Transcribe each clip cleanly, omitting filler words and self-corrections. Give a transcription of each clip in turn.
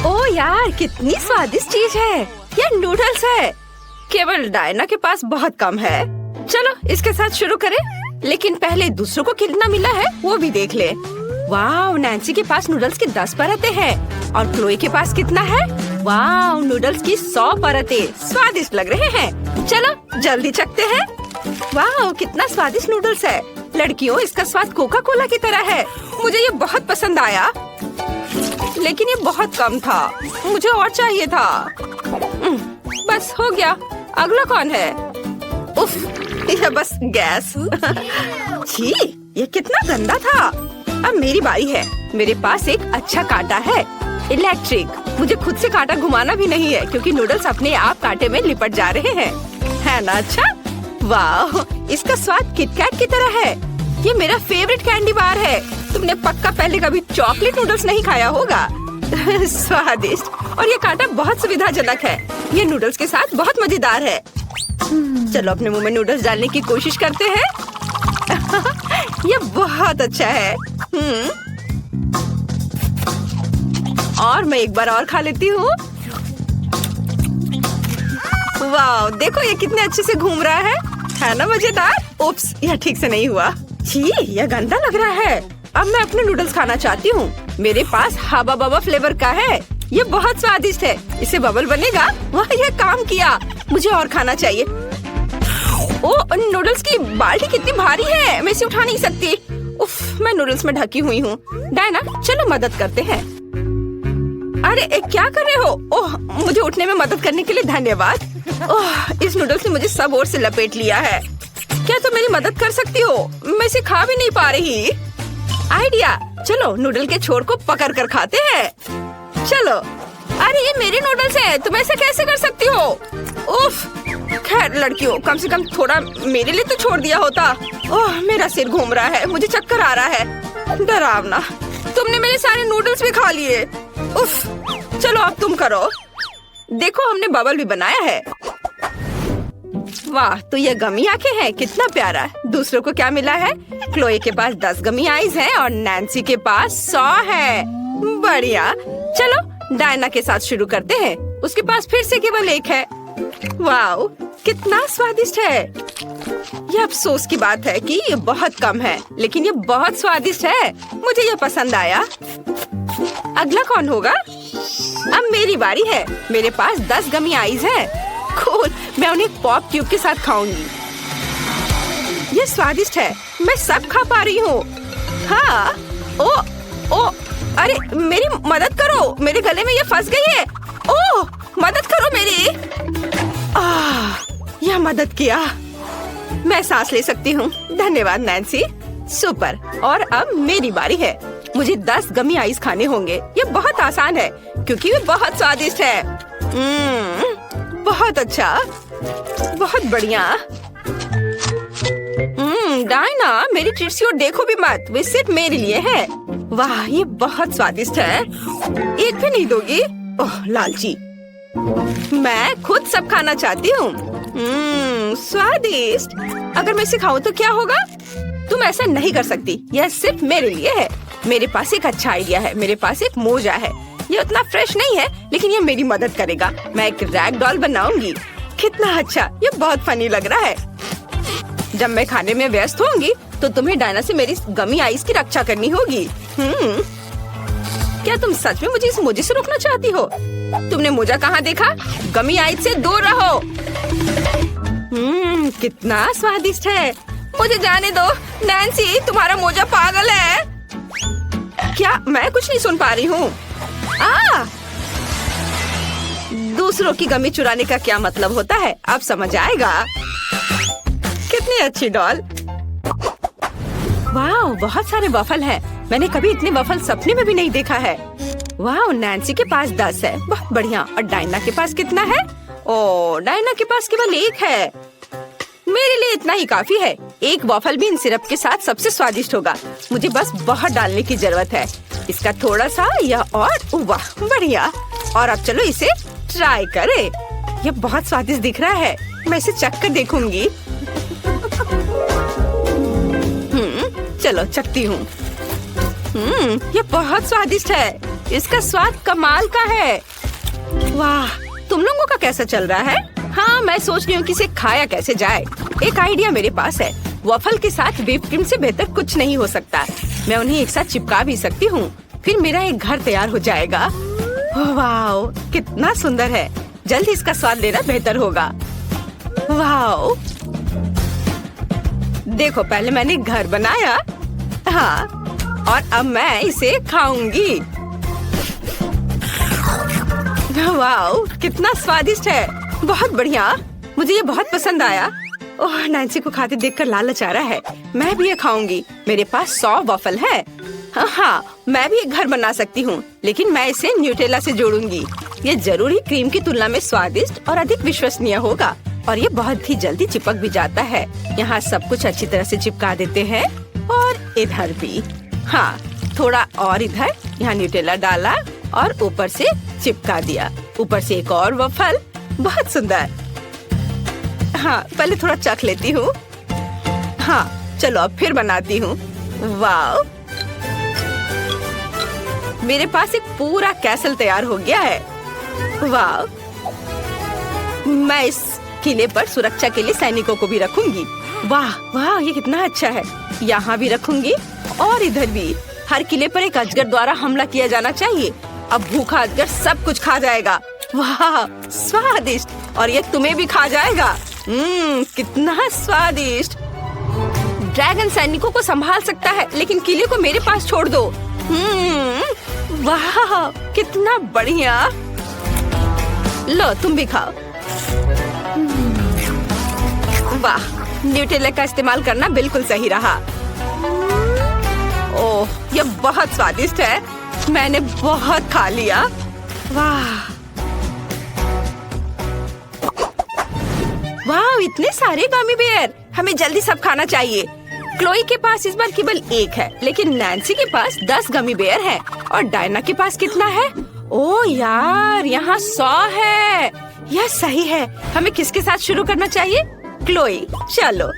ओ यार, कितनी स्वादिष्ट चीज है। ये नूडल्स है। केवल डायना के पास बहुत कम है। चलो इसके साथ शुरू करें, लेकिन पहले दूसरों को कितना मिला है वो भी देख ले। वाह, नैन्सी के पास नूडल्स की 10 परतें हैं और क्लोई के पास कितना है? वाह, नूडल्स की 100 परतें। स्वादिष्ट लग रहे हैं। चलो जल्दी चखते हैं। वाह, कितना स्वादिष्ट नूडल्स है। लड़कियों, इसका स्वाद कोका कोला की तरह है। मुझे ये बहुत पसंद आया, लेकिन ये बहुत कम था। मुझे और चाहिए था। बस हो गया। अगला कौन है? उफ, ये बस गैस। छी, ये कितना गंदा था। अब मेरी बारी है। मेरे पास एक अच्छा कांटा है, इलेक्ट्रिक। मुझे खुद से कांटा घुमाना भी नहीं है, क्योंकि नूडल्स अपने आप कांटे में लिपट जा रहे हैं। है ना अच्छा? वाह, इसका स्वाद किटकैट की तरह है। ये मेरा फेवरेट कैंडी बार है। तुमने पक्का पहले कभी चॉकलेट नूडल्स नहीं खाया होगा। स्वादिष्ट, और ये कांटा बहुत सुविधाजनक है। ये नूडल्स के साथ बहुत मजेदार है। चलो अपने मुंह में नूडल्स डालने की कोशिश करते हैं। ये बहुत अच्छा है। और मैं एक बार और खा लेती हूँ। वाह, देखो ये कितने अच्छे से घूम रहा है ना मजेदार? उप्स, यह ठीक से नहीं हुआ। छी, यह गंदा लग रहा है। अब मैं अपने नूडल्स खाना चाहती हूँ। मेरे पास हबा बबा फ्लेवर का है। ये बहुत स्वादिष्ट है। इसे बबल बनेगा। वाह, यह काम किया। मुझे और खाना चाहिए। ओ, नूडल्स की बाल्टी कितनी भारी है, मैं इसे उठा नहीं सकती। उफ, मैं नूडल्स में ढकी हुई हूँ। डायना, चलो मदद करते हैं। अरे क्या कर रहे हो? ओह, मुझे उठने में मदद करने के लिए धन्यवाद। ओह, इस नूडल्स ने मुझे सब ओर से लपेट लिया है। क्या तुम मेरी मदद कर सकती हो? मैं इसे खा भी नहीं पा रही। आइडिया, चलो नूडल के छोर को पकड़ कर खाते हैं। चलो। अरे ये मेरे नूडल्स हैं, तुम ऐसे कैसे कर सकती हो? उफ, खैर लड़कियों, कम से कम थोड़ा मेरे लिए तो छोड़ दिया होता। ओह, मेरा सिर घूम रहा है, मुझे चक्कर आ रहा है। डरावना, तुमने मेरे सारे नूडल्स भी खा लिए। उफ, चलो अब तुम करो। देखो, हमने बबल भी बनाया है। वाह, तो ये गमी आंखें हैं, कितना प्यारा। दूसरों को क्या मिला है? क्लोई के पास 10 गमी आईज हैं और नैन्सी के पास 100 है। बढ़िया। चलो डायना के साथ शुरू करते हैं। उसके पास फिर से केवल 1 है। वाह, कितना स्वादिष्ट है। ये अफसोस की बात है कि ये बहुत कम है, लेकिन ये बहुत स्वादिष्ट है। मुझे ये पसंद आया। अगला कौन होगा? अब मेरी बारी है। मेरे पास 10 गमी आईज है। कूल, मैं उन्हें पॉप ट्यूब के साथ खाऊंगी। ये स्वादिष्ट है, मैं सब खा पा रही हूँ। हाँ, ओ, अरे मेरी मदद करो, मेरे गले में ये फंस गई है। ओह, मदद करो मेरी। यह मदद किया। मैं सांस ले सकती हूँ। धन्यवाद नैन्सी। सुपर। और अब मेरी बारी है। मुझे 10 गमी आइस खाने होंगे। ये बहुत आसान है, क्योंकि ये बहुत स्वादिष्ट है। बहुत अच्छा, बहुत बढ़िया। डायना, मेरी ट्रीट्स को देखो भी मत, वे सिर्फ मेरे लिए है। वाह, ये बहुत स्वादिष्ट है। एक भी नहीं दोगी? ओह लालची। मैं खुद सब खाना चाहती हूँ। स्वादिष्ट। अगर मैं इसे खाऊं तो क्या होगा? तुम ऐसा नहीं कर सकती, यह सिर्फ मेरे लिए है। मेरे पास एक अच्छा आइडिया है। मेरे पास एक मोजा है। ये उतना फ्रेश नहीं है, लेकिन ये मेरी मदद करेगा। मैं एक रैग डॉल बनाऊंगी। कितना अच्छा, ये बहुत फनी लग रहा है। जब मैं खाने में व्यस्त होंगी, तो तुम्हें डायना से मेरी गमी आइस की रक्षा करनी होगी। क्या तुम सच में मुझे इस मोजे से रोकना चाहती हो? तुमने मोजा कहाँ देखा? गमी आइस से दूर रहो। कितना स्वादिष्ट है। मुझे जाने दो। नैन्सी, तुम्हारा मोजा पागल है। क्या मैं कुछ नहीं सुन पा रही हूँ? दूसरों की गमी चुराने का क्या मतलब होता है, अब समझ आएगा। कितनी अच्छी डॉल। वाह, बहुत सारे वफल हैं। मैंने कभी इतने वफल सपने में भी नहीं देखा है। वाह, नैन्सी के पास 10 है। बहुत बढ़िया। और डायना के पास कितना है? ओ, डायना के पास केवल 1 है। मेरे लिए इतना ही काफी है। एक वॉफल भी इन सिरप के साथ सबसे स्वादिष्ट होगा। मुझे बस बहुत डालने की जरूरत है। इसका थोड़ा सा यह और वाह, बढ़िया। और अब चलो इसे ट्राई करें। यह बहुत स्वादिष्ट दिख रहा है। मैं इसे चख कर देखूंगी। चलो चखती हूँ। यह बहुत स्वादिष्ट है। इसका स्वाद कमाल का है। वाह, तुम लोगों का कैसा चल रहा है? हाँ, मैं सोच रही हूँ कि इसे खाया कैसे जाए। एक आइडिया मेरे पास है। वॉफल के साथ व्हिप क्रीम से बेहतर कुछ नहीं हो सकता। मैं उन्हें एक साथ चिपका भी सकती हूँ, फिर मेरा एक घर तैयार हो जाएगा। वाह, कितना सुंदर है। जल्दी इसका स्वाद लेना बेहतर होगा। वाह, देखो, पहले मैंने घर बनाया। हाँ, और अब मैं इसे खाऊंगी। वाह, कितना स्वादिष्ट है। बहुत बढ़िया, मुझे ये बहुत पसंद आया। ओह, नैन्सी को खाते देखकर लालच आ रहा है। मैं भी ये खाऊंगी। मेरे पास 100 वॉफल है। हाँ, मैं भी एक घर बना सकती हूँ, लेकिन मैं इसे न्यूटेला से जोड़ूंगी। ये जरूरी क्रीम की तुलना में स्वादिष्ट और अधिक विश्वसनीय होगा, और ये बहुत ही जल्दी चिपक भी जाता है। यहाँ सब कुछ अच्छी तरह से चिपका देते हैं, और इधर भी। हाँ, थोड़ा और इधर। यहाँ न्यूटेला डाला और ऊपर से चिपका दिया। ऊपर से एक और वॉफल। बहुत सुंदर। हाँ, पहले थोड़ा चख लेती हूँ। हाँ, चलो अब फिर बनाती हूँ। वाह, मेरे पास एक पूरा कैसल तैयार हो गया है। वाह, मैं इस किले पर सुरक्षा के लिए सैनिकों को भी रखूंगी। वाह वाह, ये कितना अच्छा है। यहाँ भी रखूंगी और इधर भी। हर किले पर एक अजगर द्वारा हमला किया जाना चाहिए। अब भूखा अजगर सब कुछ खा जाएगा। वाह, स्वादिष्ट। और ये तुम्हें भी खा जाएगा। कितना स्वादिष्ट। ड्रैगन सैनिकों को संभाल सकता है, लेकिन किले को मेरे पास छोड़ दो। वाह, कितना बढ़िया। लो, तुम भी खाओ। वाह, न्यूटेला का इस्तेमाल करना बिल्कुल सही रहा। ओह, ये बहुत स्वादिष्ट है। मैंने बहुत खा लिया। वाह वाह, इतने सारे गमी बेयर। हमें जल्दी सब खाना चाहिए। क्लोई के पास इस बार केवल एक है, लेकिन नैन्सी के पास 10 गमी बेयर है। और डायना के पास कितना है? ओह यार, यहाँ 100 है। यह सही है। हमें किसके साथ शुरू करना चाहिए? क्लोई। चलो,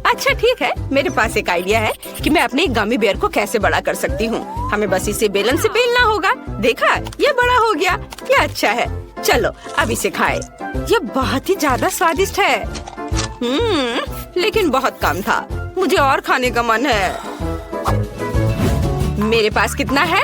अच्छा ठीक है। मेरे पास एक आइडिया है कि मैं अपने गमी बेयर को कैसे बड़ा कर सकती हूँ। हमें बस इसे बेलन से बेलना होगा। देखा, ये बड़ा हो गया। ये अच्छा है। चलो, अब इसे खाएं। ये बहुत ही ज्यादा स्वादिष्ट है। लेकिन बहुत कम था। मुझे और खाने का मन है। मेरे पास कितना है?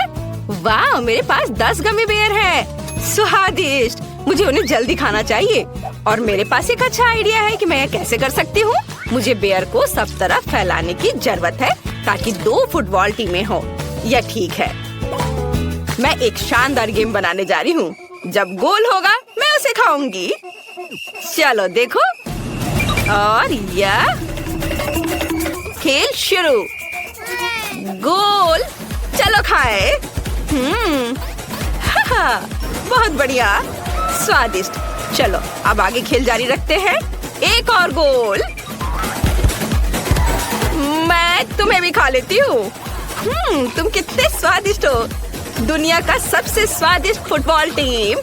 वाह, मेरे पास 10 गमी बेयर है। स्वादिष्ट। मुझे उन्हें जल्दी खाना चाहिए। और मेरे पास एक अच्छा आइडिया है कि मैं यह कैसे कर सकती हूँ। मुझे बेयर को सब तरफ फैलाने की जरूरत है, ताकि 2 फुटबॉल टीमें हो। यह ठीक है। मैं एक शानदार गेम बनाने जा रही हूँ। जब गोल होगा, मैं उसे खाऊंगी। चलो देखो। और यह खेल शुरू। गोल। चलो खाए। बहुत बढ़िया, स्वादिष्ट। चलो, अब आगे खेल जारी रखते हैं। एक और गोल। मैं तुम्हें भी खा लेती हूँ। तुम कितने स्वादिष्ट हो। दुनिया का सबसे स्वादिष्ट फुटबॉल टीम।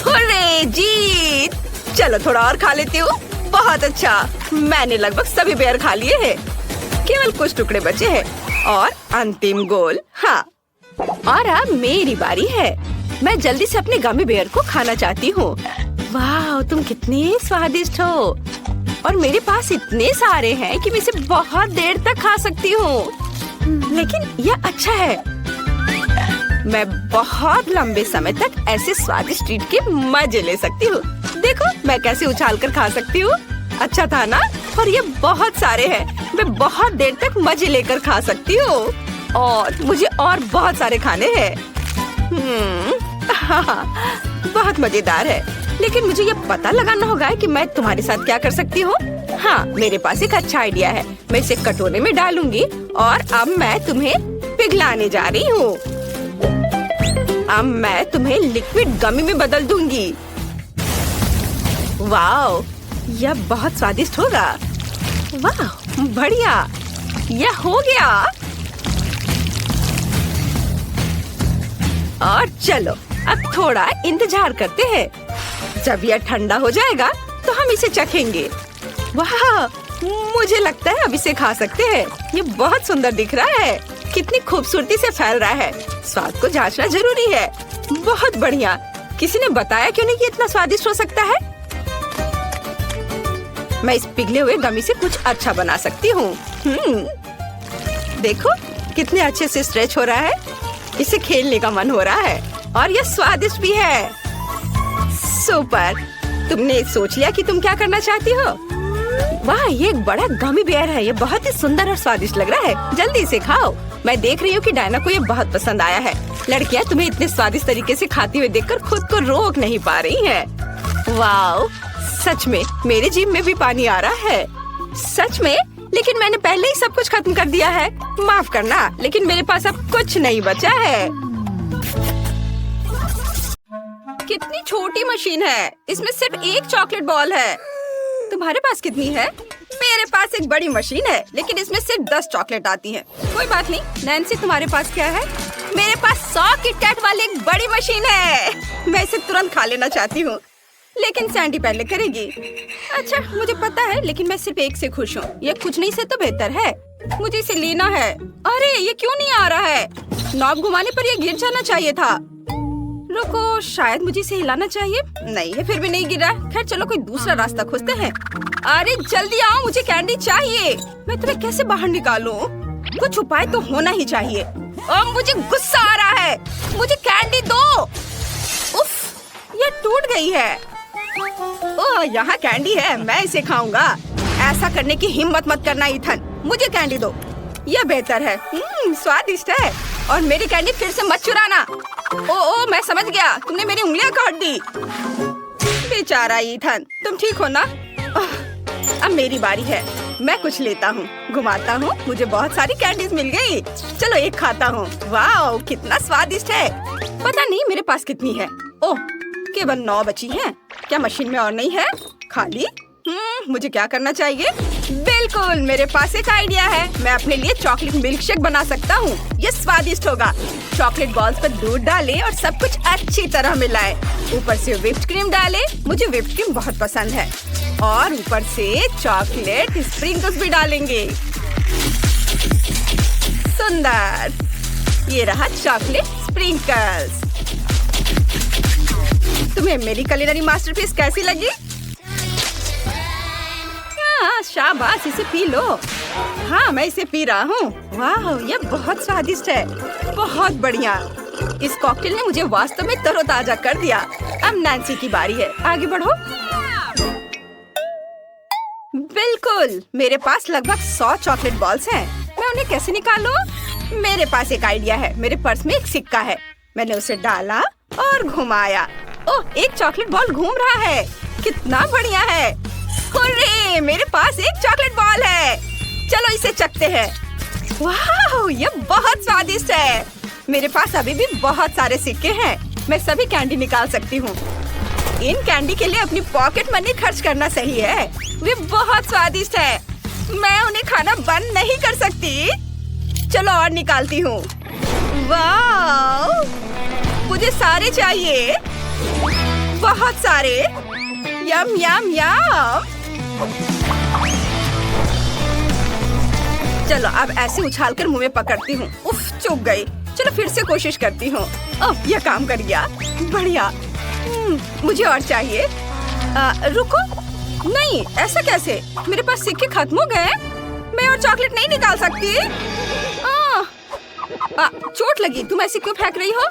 हुर्रे, जीत। चलो, थोड़ा और खा लेती हूँ। बहुत अच्छा। मैंने लगभग सभी बेयर खा लिए हैं। केवल कुछ टुकड़े बचे हैं। और अंतिम गोल। हाँ, और अब मेरी बारी है। मैं जल्दी से अपने गमी बेयर को खाना चाहती हूँ। वाह, तुम कितने स्वादिष्ट हो। और मेरे पास इतने सारे हैं कि मैं इसे बहुत देर तक खा सकती हूँ। लेकिन यह अच्छा है। मैं बहुत लंबे समय तक ऐसे स्वादिष्ट ट्रीट के मजे ले सकती हूँ। देखो, मैं कैसे उछाल कर खा सकती हूँ। अच्छा था ना? और ये बहुत सारे हैं। मैं बहुत देर तक मजे लेकर खा सकती हूँ। और मुझे और बहुत सारे खाने हैं। बहुत मजेदार है। लेकिन मुझे ये पता लगाना होगा कि मैं तुम्हारे साथ क्या कर सकती हूँ। हाँ, मेरे पास एक अच्छा आइडिया है। मैं इसे कटोरे में डालूंगी और अब मैं तुम्हें पिघलाने जा रही हूँ। अब मैं तुम्हें लिक्विड गमी में बदल दूंगी। वाह, यह बहुत स्वादिष्ट होगा। वाह, बढ़िया। यह हो गया। और चलो, अब थोड़ा इंतजार करते हैं। जब यह ठंडा हो जाएगा तो हम इसे चखेंगे। वाह, मुझे लगता है अब इसे खा सकते हैं। ये बहुत सुंदर दिख रहा है। कितनी खूबसूरती से फैल रहा है। स्वाद को जांचना जरूरी है। बहुत बढ़िया। किसी ने बताया क्यों नहीं कि इतना स्वादिष्ट हो सकता है? मैं इस पिघले हुए गमी से कुछ अच्छा बना सकती हूँ। देखो कितने अच्छे से स्ट्रेच हो रहा है। इसे खेलने का मन हो रहा है और यह स्वादिष्ट भी है। सुपर। तुमने सोच लिया कि तुम क्या करना चाहती हो? वाह, ये एक बड़ा गमी बेयर है। ये बहुत ही सुंदर और स्वादिष्ट लग रहा है। जल्दी से खाओ। मैं देख रही हूँ कि डायना को ये बहुत पसंद आया है। लड़कियाँ तुम्हें इतने स्वादिष्ट तरीके से खाती हुए देखकर खुद को रोक नहीं पा रही हैं। वाह, सच में मेरे जीभ में भी पानी आ रहा है। सच में? लेकिन मैंने पहले ही सब कुछ खत्म कर दिया है। माफ करना, लेकिन मेरे पास अब कुछ नहीं बचा है। कितनी छोटी मशीन है। इसमें सिर्फ एक चॉकलेट बॉल है। तुम्हारे पास कितनी है? मेरे पास एक बड़ी मशीन है, लेकिन इसमें सिर्फ 10 चॉकलेट आती हैं। कोई बात नहीं। नैन्सी, तुम्हारे पास क्या है? मेरे पास 100 किटकैट वाली एक बड़ी मशीन है। मैं इसे तुरंत खा लेना चाहती हूँ, लेकिन सैंडी पहले करेगी। अच्छा, मुझे पता है, लेकिन मैं सिर्फ एक से खुश हूँ। ये कुछ नहीं से तो बेहतर है। मुझे इसे लेना है। अरे, ये क्यों नहीं आ रहा है? नॉब घुमाने पर ये गिर जाना चाहिए था। रुको, शायद मुझे इसे हिलाना चाहिए। नहीं, ये फिर भी नहीं गिरा। खैर चलो, कोई दूसरा रास्ता खोजते हैं। अरे जल्दी आओ, मुझे कैंडी चाहिए। मैं तुम्हें कैसे बाहर निकालूं? कुछ उपाय तो होना ही चाहिए। मुझे गुस्सा आ रहा है। मुझे कैंडी दो। उफ, ये टूट गई है। ओह, यहाँ कैंडी है। मैं इसे खाऊंगा। ऐसा करने की हिम्मत मत करना इथन। मुझे कैंडी दो। यह बेहतर है। स्वादिष्ट है। और मेरी कैंडी फिर से मत चुराना। ओ, मैं समझ गया। तुमने मेरी उंगलियां काट दी। बेचारा इथन, तुम ठीक हो ना? अब मेरी बारी है। मैं कुछ लेता हूँ, घुमाता हूँ। मुझे बहुत सारी कैंडीज मिल गई। चलो एक खाता हूँ। वाह, कितना स्वादिष्ट है। पता नहीं मेरे पास कितनी है। ओह, केवल 9 बची हैं। क्या मशीन में और नहीं है? खाली? मुझे क्या करना चाहिए? बिल्कुल, मेरे पास एक आइडिया है। मैं अपने लिए चॉकलेट मिल्क शेक बना सकता हूँ। ये स्वादिष्ट होगा। चॉकलेट बॉल्स पर दूध डालें और सब कुछ अच्छी तरह मिलाएं। ऊपर से व्हिप्ड क्रीम डालें। मुझे व्हिप्ड क्रीम बहुत पसंद है। और ऊपर से चॉकलेट स्प्रिंकल्स भी डालेंगे। सुंदर। ये रहा चॉकलेट स्प्रिंकल्स। तुम्हें मेरी कुलिनरी मास्टरपीस कैसी लगी? हाँ, शाबाश, इसे पी लो। हाँ, मैं इसे पी रहा हूँ। वाह, ये बहुत स्वादिष्ट है। बहुत बढ़िया। इस कॉकटेल ने मुझे वास्तव में तरोताजा कर दिया। अब नैन्सी की बारी है। आगे बढ़ो। बिल्कुल, मेरे पास लगभग 100 चॉकलेट बॉल्स हैं। मैं उन्हें कैसे निकालूं? मेरे पास एक आइडिया है। मेरे पर्स में एक सिक्का है। मैंने उसे डाला और घुमाया। ओह, एक चॉकलेट बॉल घूम रहा है। कितना बढ़िया है। हुर्रे, मेरे पास एक चॉकलेट बॉल है। चलो इसे चखते हैं। वाह, ये बहुत स्वादिष्ट है। मेरे पास अभी भी बहुत सारे सिक्के हैं। मैं सभी कैंडी निकाल सकती हूँ। इन कैंडी के लिए अपनी पॉकेट मनी खर्च करना सही है। वे बहुत स्वादिष्ट है। मैं उन्हें खाना बंद नहीं कर सकती। चलो और निकालती हूँ। वाह, मुझे सारे चाहिए। बहुत सारे। यम यम यम। चलो अब ऐसे उछालकर मुंह में पकड़ती हूँ। उफ, चुप गई। चलो फिर से कोशिश करती हूँ। ओह, यह काम कर गया। बढ़िया। मुझे और चाहिए। रुको, नहीं, ऐसा कैसे? मेरे पास सिक्के खत्म हो गए। मैं और चॉकलेट नहीं निकाल सकती। चोट लगी। तुम ऐसे क्यों फेंक रही हो?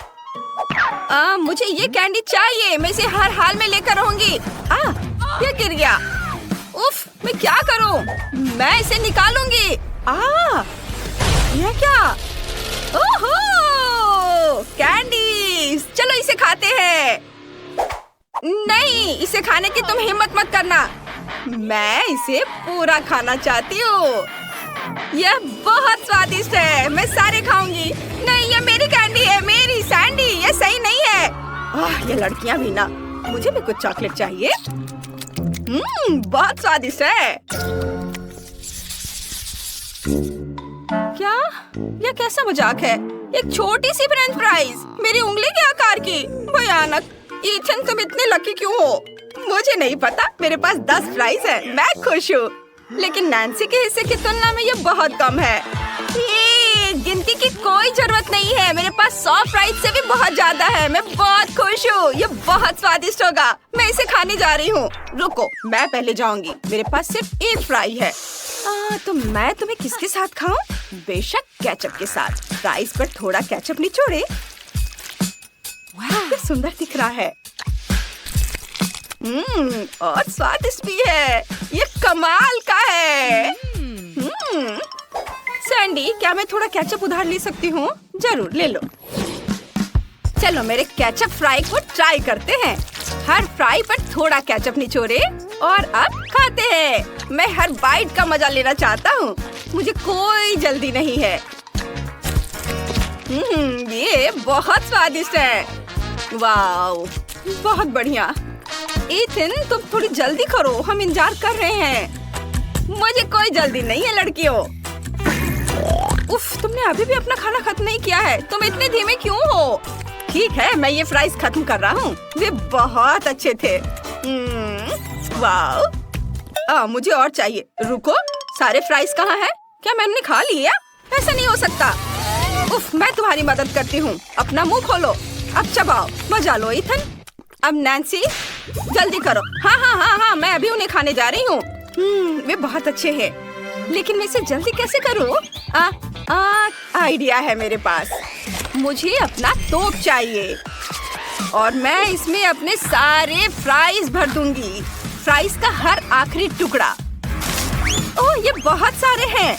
मुझे ये कैंडी चाहिए। मैं इसे हर हाल में लेकर रहूंगी। ये गिर गया। उफ, मैं क्या करूं? मैं इसे निकालूंगी। यह क्या? ओहो, कैंडीज। चलो इसे खाते हैं। नहीं, इसे खाने की तुम हिम्मत मत करना। मैं इसे पूरा खाना चाहती हूँ। यह बहुत स्वादिष्ट है। मैं सारे खाऊंगी। नहीं, ये मेरी कैंडी है। मेरी सैंडी। ये सही नहीं है। ये लड़कियां भी ना। मुझे भी कुछ चॉकलेट चाहिए। बहुत स्वादिष्ट है। क्या? यह कैसा मजाक है? एक छोटी सी फ्रेंच फ्राइज मेरी उंगली के आकार की। भयानक। ईथन, तुम इतने लकी क्यों हो? मुझे नहीं पता। मेरे पास 10 फ्राइज है। मैं खुश हूँ। लेकिन नैन्सी के हिस्से की तुलना में ये बहुत कम है। ये गिनती की इसकी कोई जरूरत नहीं है। मेरे पास 100 फ्राइज से भी बहुत ज्यादा है। मैं बहुत खुश हूँ। ये बहुत स्वादिष्ट होगा। मैं इसे खाने जा रही हूँ। रुको, मैं पहले जाऊंगी। मेरे पास सिर्फ एक फ्राई है। तो मैं तुम्हें किसके साथ खाऊं? बेशक केचप के साथ। फ्राइज पर थोड़ा केचप निचोड़े। वाह, सुंदर दिख रहा है। और स्वादिष्ट भी है। ये कमाल का है। सैंडी, क्या मैं थोड़ा केचप उधार ले सकती हूँ? जरूर, ले लो। चलो मेरे केचप फ्राई को ट्राई करते हैं। हर फ्राई पर थोड़ा केचप निचोड़े और अब खाते हैं। मैं हर बाइट का मजा लेना चाहता हूँ। मुझे कोई जल्दी नहीं है। ये बहुत स्वादिष्ट है। वाओ, बहुत बढ़िया। इथन, तुम थोड़ी जल्दी करो, हम इंतजार कर रहे हैं। मुझे कोई जल्दी नहीं है लड़कियों। उफ, तुमने अभी भी अपना खाना खत्म नहीं किया है। तुम इतने धीमे क्यों हो? ठीक है, मैं ये फ्राइज खत्म कर रहा हूँ। वे बहुत अच्छे थे। वाओ, मुझे और चाहिए। रुको, सारे फ्राइज कहाँ हैं? क्या मैंने खा लिया? ऐसा नहीं हो सकता। उफ, मैं तुम्हारी मदद करती हूँ। अपना मुंह खोलो, अब चबाओ, मजा लो। इथन, अब नैन्सी, जल्दी करो। हाँ, मैं अभी उन्हें खाने जा रही हूँ। वे बहुत अच्छे हैं, लेकिन मैं इसे जल्दी कैसे करूँ? आइडिया है मेरे पास। मुझे अपना तोप चाहिए और मैं इसमें अपने सारे फ्राइज भर दूंगी। फ्राइज का हर आखिरी टुकड़ा। ओह, ये बहुत सारे हैं।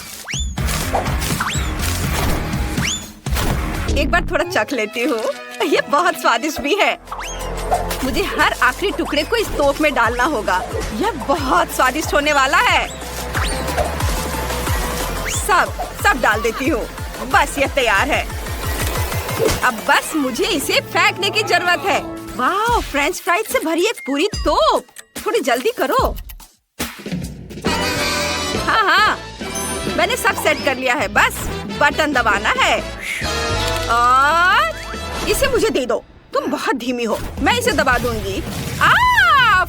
एक बार थोड़ा चख लेती हूँ। ये बहुत स्वादिष्ट भी है। मुझे हर आखिरी टुकड़े को इस तोप में डालना होगा। यह बहुत स्वादिष्ट होने वाला है। सब डाल देती हूँ। बस ये तैयार है। अब बस मुझे इसे फेंकने की जरूरत है। वाह, फ्रेंच फ्राइज से भरी एक पूरी तोप। थोड़ी जल्दी करो। हाँ, मैंने सब सेट कर लिया है। बस बटन दबाना है और इसे मुझे दे दो। तुम बहुत धीमी हो, मैं इसे दबा दूंगी।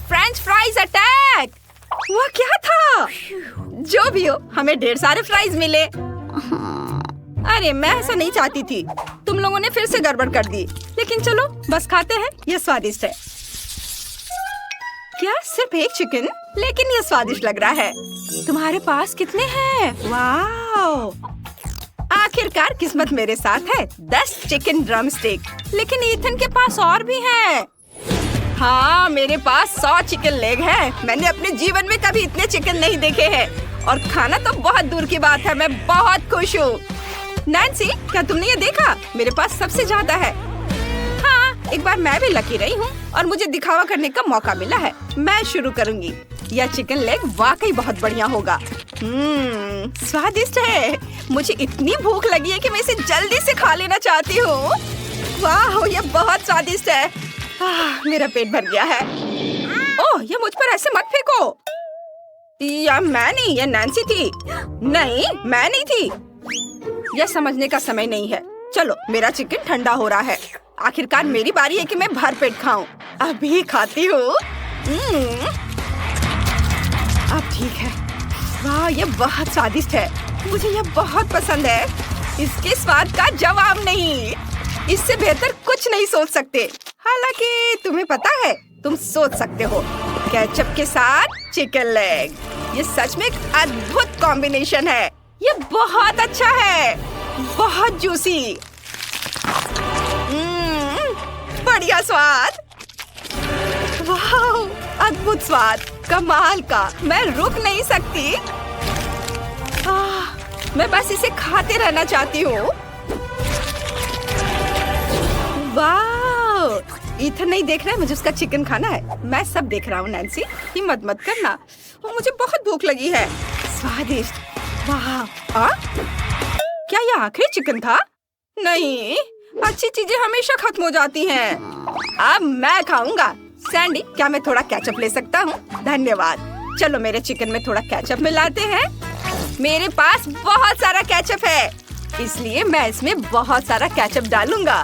French fries attack! वह क्या था? जो भी हो, हमें ढेर सारे फ्राइज मिले। अरे, मैं ऐसा नहीं चाहती थी। तुम लोगों ने फिर से गड़बड़ कर दी। लेकिन चलो, बस खाते हैं। यह स्वादिष्ट है। क्या सिर्फ एक चिकन? लेकिन यह स्वादिष्ट लग रहा है। तुम्हारे पास कितने हैं? वाओ, आखिरकार किस्मत मेरे साथ है। 10 चिकन ड्रम स्टिक। लेकिन इथन के पास और भी है। हाँ, मेरे पास 100 चिकन लेग है। मैंने अपने जीवन में कभी इतने चिकन नहीं देखे हैं। और खाना तो बहुत दूर की बात है। मैं बहुत खुश हूँ। नैन्सी, क्या तुमने ये देखा? मेरे पास सबसे ज्यादा है। हाँ, एक बार मैं भी लकी रही हूँ और मुझे दिखावा करने का मौका मिला है। मैं शुरू करूँगी। यह चिकन लेग वाकई बहुत बढ़िया होगा। स्वादिष्ट है। मुझे इतनी भूख लगी है कि मैं इसे जल्दी से खा लेना चाहती हूँ। वाह, यह बहुत स्वादिष्ट है। मेरा पेट भर गया है। ओह, ये मुझ पर ऐसे मत फेंको। यह मैं नहीं, यह नैन्सी थी। नहीं, मैं नहीं थी। यह समझने का समय नहीं है। चलो, मेरा चिकन ठंडा हो रहा है। आखिरकार मेरी बारी है कि मैं भर पेट खाऊं। अभी खाती हूँ। अब ठीक है। वाह, यह बहुत स्वादिष्ट है। मुझे यह बहुत पसंद है। इसके स्वाद का जवाब नहीं। इससे बेहतर कुछ नहीं सोच सकते। हालांकि तुम्हें पता है, तुम सोच सकते हो। केचप के साथ चिकन लेग, ये सच में एक अद्भुत कॉम्बिनेशन है। ये बहुत अच्छा है। बहुत जूसी। बढ़िया स्वाद। वाह, अद्भुत स्वाद, कमाल का। मैं रुक नहीं सकती। मैं बस इसे खाते रहना चाहती हूँ। वाह, इथन नहीं देख रहा है, मुझे उसका चिकन खाना है। मैं सब देख रहा हूँ। नैन्सी, हिम्मत मत करना। और मुझे बहुत भूख लगी है। स्वादिष्ट। वाह, क्या यह आखिरी चिकन था? नहीं, अच्छी चीजें हमेशा खत्म हो जाती हैं। अब मैं खाऊंगा। सैंडी, क्या मैं थोड़ा केचप ले सकता हूँ? धन्यवाद। चलो, मेरे चिकन में थोड़ा केचप मिलाते हैं। मेरे पास बहुत सारा केचप है, इसलिए मैं इसमें बहुत सारा केचप डालूंगा।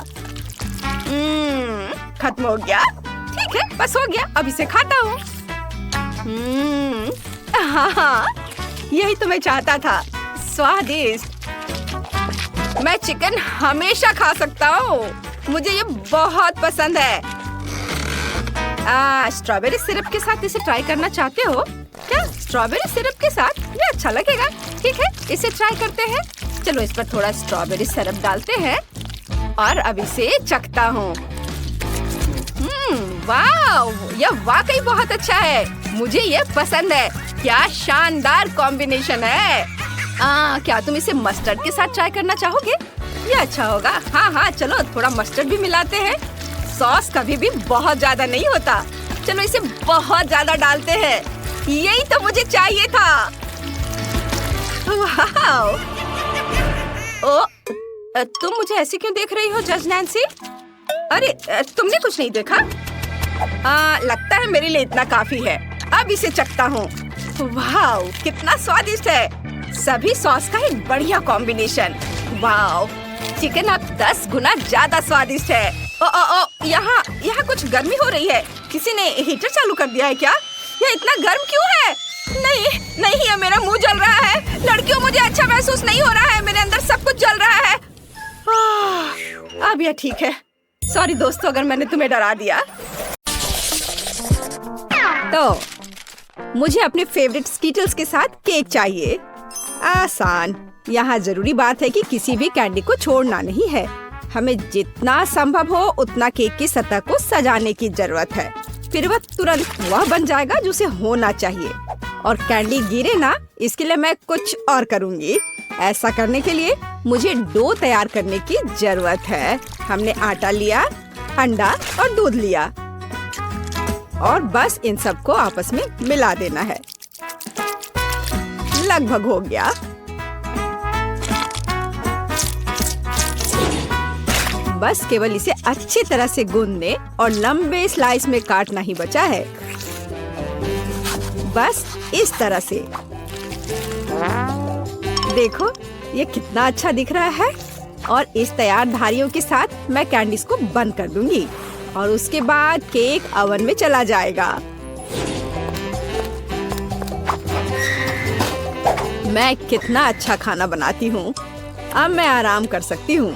खत्म हो गया। ठीक है, बस हो गया। अब इसे खाता हूँ। हाँ, यही तो मैं चाहता था। स्वादिष्ट। मैं चिकन हमेशा खा सकता हूँ। मुझे ये बहुत पसंद है। स्ट्रॉबेरी सिरप के साथ इसे ट्राई करना चाहते हो क्या? स्ट्रॉबेरी सिरप के साथ ये अच्छा लगेगा। ठीक है, इसे ट्राई करते हैं। चलो इस पर थोड़ा स्ट्रॉबेरी सिरप डालते हैं और अब इसे चखता हूँ। वाह, यह वाकई बहुत अच्छा है। मुझे ये पसंद है। क्या शानदार कॉम्बिनेशन है। क्या तुम इसे मस्टर्ड के साथ ट्राई करना चाहोगे? ये अच्छा होगा। हाँ, चलो थोड़ा मस्टर्ड भी मिलाते हैं। सॉस कभी भी बहुत ज्यादा नहीं होता। चलो इसे बहुत ज्यादा डालते हैं। यही तो मुझे चाहिए था। वाह! तुम मुझे ऐसे क्यों देख रही हो जज नैंसी? अरे तुमने कुछ नहीं देखा? लगता है मेरे लिए इतना काफी है। अब इसे चखता हूँ। वाह, कितना स्वादिष्ट है। सभी सॉस का एक बढ़िया कॉम्बिनेशन। वाह, चिकन अब 10 गुना ज्यादा स्वादिष्ट है। यहाँ कुछ गर्मी हो रही है। किसी ने हीटर चालू कर दिया है क्या? यह इतना गर्म क्यों है? नहीं, ये मेरा मुंह जल रहा है। लड़कियों, मुझे अच्छा महसूस नहीं हो रहा है। मेरे अंदर सब कुछ जल रहा है। अब यह ठीक है। सॉरी दोस्तों अगर मैंने तुम्हें डरा दिया। तो मुझे अपने फेवरेट स्कीटल्स के साथ केक चाहिए। आसान। यहाँ जरूरी बात है कि किसी भी कैंडी को छोड़ना नहीं है। हमें जितना संभव हो उतना केक की सतह को सजाने की जरूरत है। फिर वह तुरंत वह बन जाएगा जो उसे होना चाहिए। और कैंडी गिरे ना, इसके लिए मैं कुछ और करूँगी। ऐसा करने के लिए मुझे डो तैयार करने की जरूरत है। हमने आटा लिया, अंडा और दूध लिया और बस इन सबको आपस में मिला देना है। लगभग हो गया। बस केवल इसे अच्छी तरह से गूंदने और लंबे स्लाइस में काटना ही बचा है। बस इस तरह से। देखो ये कितना अच्छा दिख रहा है। और इस तैयार धारियों के साथ मैं कैंडीज को बंद कर दूंगी और उसके बाद केक ओवन में चला जाएगा। मैं कितना अच्छा खाना बनाती हूँ। अब मैं आराम कर सकती हूँ।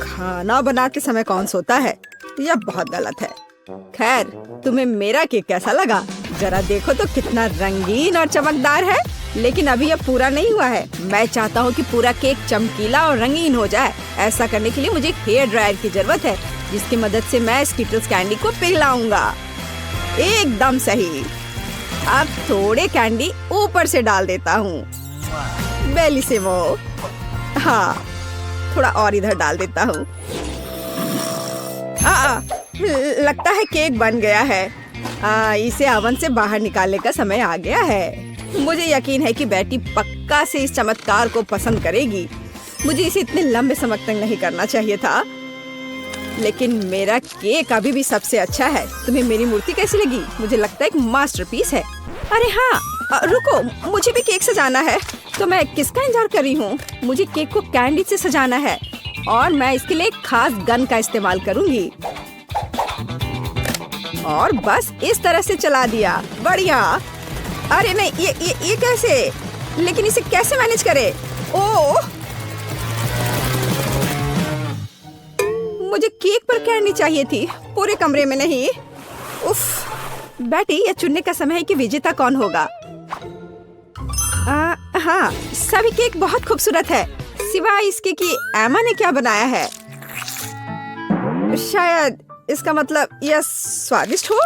खाना बनाते समय कौन सोता है? यह बहुत गलत है। खैर, तुम्हें मेरा केक कैसा लगा? जरा देखो तो कितना रंगीन और चमकदार है। लेकिन अभी यह पूरा नहीं हुआ है। मैं चाहता हूँ कि पूरा केक चमकीला और रंगीन हो जाए। ऐसा करने के लिए मुझे एक हेयर ड्रायर की जरूरत है, जिसकी मदद से मैं स्कीटल्स कैंडी को पिघलाऊंगा। एकदम सही। अब थोड़े कैंडी ऊपर से डाल देता हूँ। बेलिसिमो। हाँ, थोड़ा और इधर डाल देता हूँ। लगता है केक बन गया है। इसे ओवन से बाहर निकालने का समय आ गया है। मुझे यकीन है कि बेटी पक्का से इस चमत्कार को पसंद करेगी। मुझे इसे इतने लंबे समय तक नहीं करना चाहिए था, लेकिन मेरा केक अभी भी सबसे अच्छा है। तुम्हें मेरी मूर्ति कैसी लगी? मुझे लगता है एक मास्टरपीस है। अरे हाँ, रुको, मुझे भी केक सजाना है। तो मैं किसका इंतजार कर रही हूँ? मुझे केक को कैंडी से सजाना है और मैं इसके लिए एक खास गन का इस्तेमाल करूँगी। और बस इस तरह से चला दिया। बढ़िया। अरे नहीं, ये कैसे? लेकिन इसे कैसे मैनेज करे? ओह, मुझे केक पर कैंडी चाहिए थी, पूरे कमरे में नहीं। उफ, बेटी, यह चुनने का समय है कि विजेता कौन होगा। हाँ, सभी केक बहुत खूबसूरत है, सिवाय इसके कि एमा ने क्या बनाया है। शायद इसका मतलब यह स्वादिष्ट हो,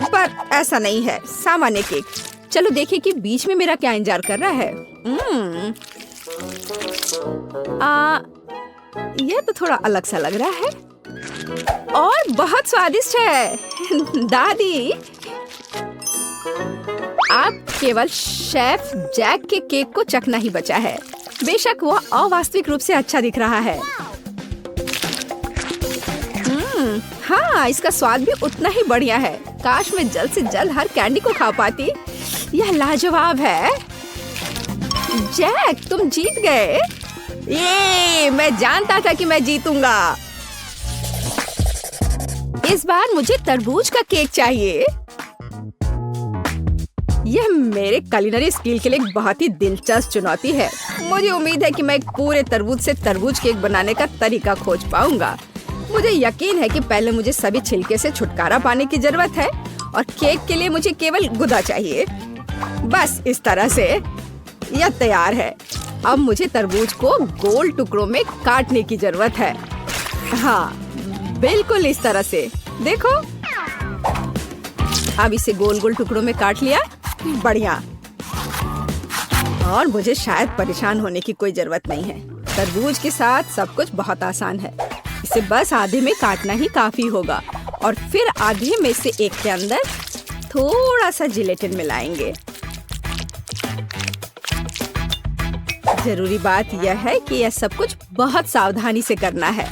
पर ऐसा नहीं है। सामान्य केक। चलो देखें कि बीच में मेरा क्या इंतजार कर रहा है। यह तो थोड़ा अलग सा लग रहा है और बहुत स्वादिष्ट है। दादी, अब केवल शेफ जैक के केक को चखना ही बचा है। बेशक वह अवास्तविक रूप से अच्छा दिख रहा है। हाँ, इसका स्वाद भी उतना ही बढ़िया है। काश मैं जल्द से जल्द हर कैंडी को खा पाती। यह लाजवाब है। जैक, तुम जीत गए। ये मैं जानता था कि मैं जीतूंगा। इस बार मुझे तरबूज का केक चाहिए। यह मेरे कुलिनरी स्किल के लिए एक बहुत ही दिलचस्प चुनौती है। मुझे उम्मीद है कि मैं एक पूरे तरबूज से तरबूज केक बनाने का तरीका खोज पाऊंगा। मुझे यकीन है कि पहले मुझे सभी छिलके से छुटकारा पाने की जरूरत है और केक के लिए मुझे केवल गुदा चाहिए। बस इस तरह से यह तैयार है। अब मुझे तरबूज को गोल टुकड़ों में काटने की जरूरत है। हाँ, बिल्कुल इस तरह से। देखो, अब इसे गोल गोल टुकड़ों में काट लिया। बढ़िया। और मुझे शायद परेशान होने की कोई जरूरत नहीं है। तरबूज के साथ सब कुछ बहुत आसान है। इसे बस आधे में काटना ही काफी होगा और फिर आधे में से एक के अंदर थोड़ा सा जिलेटिन मिलाएंगे। जरूरी बात यह है कि यह सब कुछ बहुत सावधानी से करना है।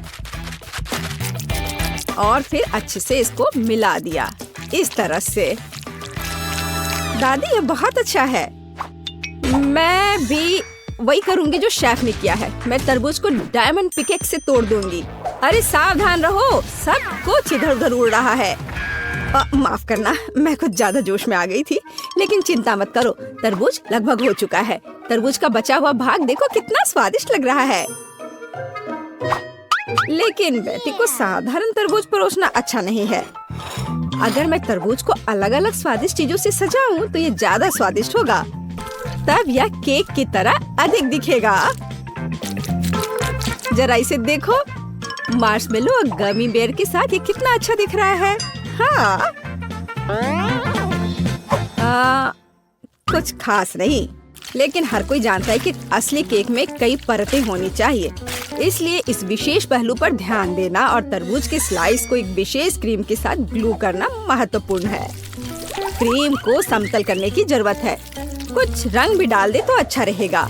और फिर अच्छे से इसको मिला दिया इस तरह से। दादी, ये बहुत अच्छा है। मैं भी वही करूंगी जो शेफ ने किया है। मैं तरबूज को डायमंड पिकेक्स से तोड़ दूंगी। अरे सावधान रहो, सब कुछ इधर उधर उड़ रहा है। माफ करना, मैं कुछ ज्यादा जोश में आ गई थी। लेकिन चिंता मत करो, तरबूज लगभग हो चुका है। तरबूज का बचा हुआ भाग देखो कितना स्वादिष्ट लग रहा है। लेकिन बेटी को साधारण तरबूज परोसना अच्छा नहीं है। अगर मैं तरबूज को अलग अलग स्वादिष्ट चीजों से सजाऊं तो ये ज्यादा स्वादिष्ट होगा। तब यह केक की तरह अधिक दिखेगा। जरा इसे देखो, मार्शमेलो और गमी बेयर के साथ ये कितना अच्छा दिख रहा है। हाँ, कुछ खास नहीं, लेकिन हर कोई जानता है कि असली केक में कई परतें होनी चाहिए। इसलिए इस विशेष पहलू पर ध्यान देना और तरबूज के स्लाइस को एक विशेष क्रीम के साथ ग्लू करना महत्वपूर्ण है। क्रीम को समतल करने की जरूरत है। कुछ रंग भी डाल दे तो अच्छा रहेगा।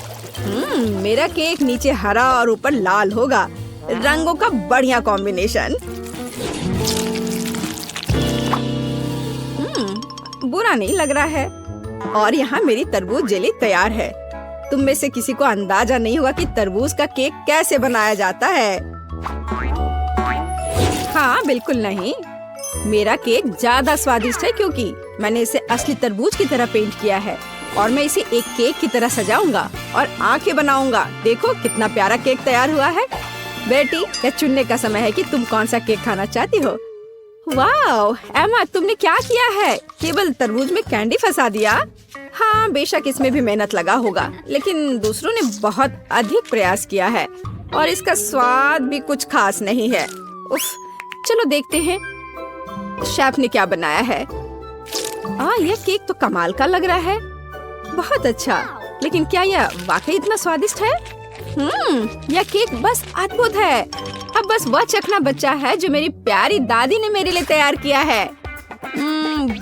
मेरा केक नीचे हरा और ऊपर लाल होगा। रंगों का बढ़िया कॉम्बिनेशन। बुरा नहीं लग रहा है। और यहाँ मेरी तरबूज जेली तैयार है। तुम में से किसी को अंदाजा नहीं होगा कि तरबूज का केक कैसे बनाया जाता है। हाँ, बिल्कुल नहीं। मेरा केक ज्यादा स्वादिष्ट है क्योंकि मैंने इसे असली तरबूज की तरह पेंट किया है और मैं इसे एक केक की तरह सजाऊंगा और आंखें बनाऊंगा। देखो कितना प्यारा केक तैयार हुआ है। बेटी, यह चुनने का समय है कि तुम कौन सा केक खाना चाहती हो। वाह एमा, तुमने क्या किया है? केवल तरबूज में कैंडी फंसा दिया। हाँ, बेशक इसमें भी मेहनत लगा होगा, लेकिन दूसरों ने बहुत अधिक प्रयास किया है और इसका स्वाद भी कुछ खास नहीं है। उफ, चलो देखते हैं शेफ ने क्या बनाया है। यह केक तो कमाल का लग रहा है। बहुत अच्छा, लेकिन क्या यह वाकई इतना स्वादिष्ट है? यह केक बस अद्भुत है। अब बस वह चखना बचा है जो मेरी प्यारी दादी ने मेरे लिए तैयार किया है।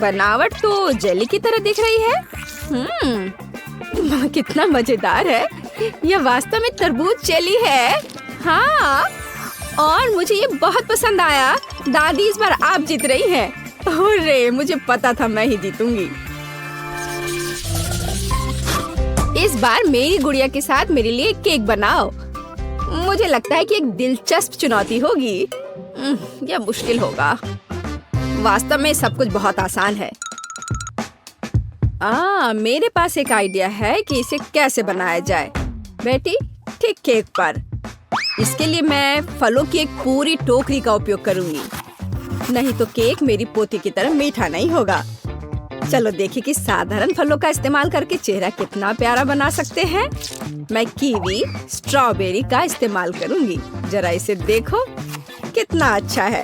बनावट तो जेली की तरह दिख रही है। कितना मजेदार है। यह वास्तव में तरबूज जेली है। हाँ, और मुझे ये बहुत पसंद आया। दादी, इस बार आप जीत रही हैं। अरे, मुझे पता था मैं ही जीतूंगी। इस बार मेरी गुड़िया के साथ मेरे लिए केक बनाओ। मुझे लगता है कि एक दिलचस्प चुनौती होगी। यह मुश्किल होगा। वास्तव में सब कुछ बहुत आसान है। मेरे पास एक आइडिया है कि इसे कैसे बनाया जाए। बेटी, ठीक केक पर। इसके लिए मैं फलों की एक पूरी टोकरी का उपयोग करूंगी। नहीं तो केक मेरी पोती की तरह मीठा नहीं होगा। चलो देखिए कि साधारण फलों का इस्तेमाल करके चेहरा कितना प्यारा बना सकते हैं। मैं कीवी, स्ट्रॉबेरी का इस्तेमाल करूंगी। जरा इसे देखो, कितना अच्छा है।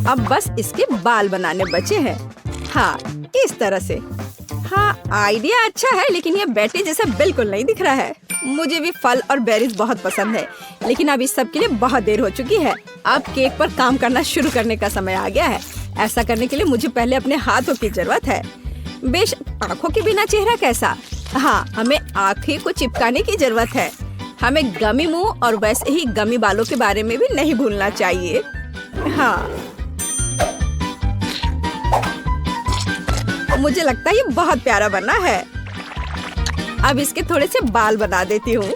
अब बस इसके बाल बनाने बचे हैं। हाँ, इस तरह से। हाँ, आइडिया अच्छा है, लेकिन यह बैटरी जैसा बिल्कुल नहीं दिख रहा है। मुझे भी फल और बेरीज बहुत पसंद है, लेकिन अब इस सब के लिए बहुत देर हो चुकी है। अब केक पर काम करना शुरू करने का समय आ गया है। ऐसा करने के लिए मुझे पहले अपने हाथों की जरूरत है। बेशक आँखों के बिना चेहरा कैसा। हाँ, हमें आँखें को चिपकाने की जरूरत है। हमें गमी मुंह और वैसे ही गमी बालों के बारे में भी नहीं भूलना चाहिए। हाँ, मुझे लगता है ये बहुत प्यारा बना है। अब इसके थोड़े से बाल बना देती हूँ।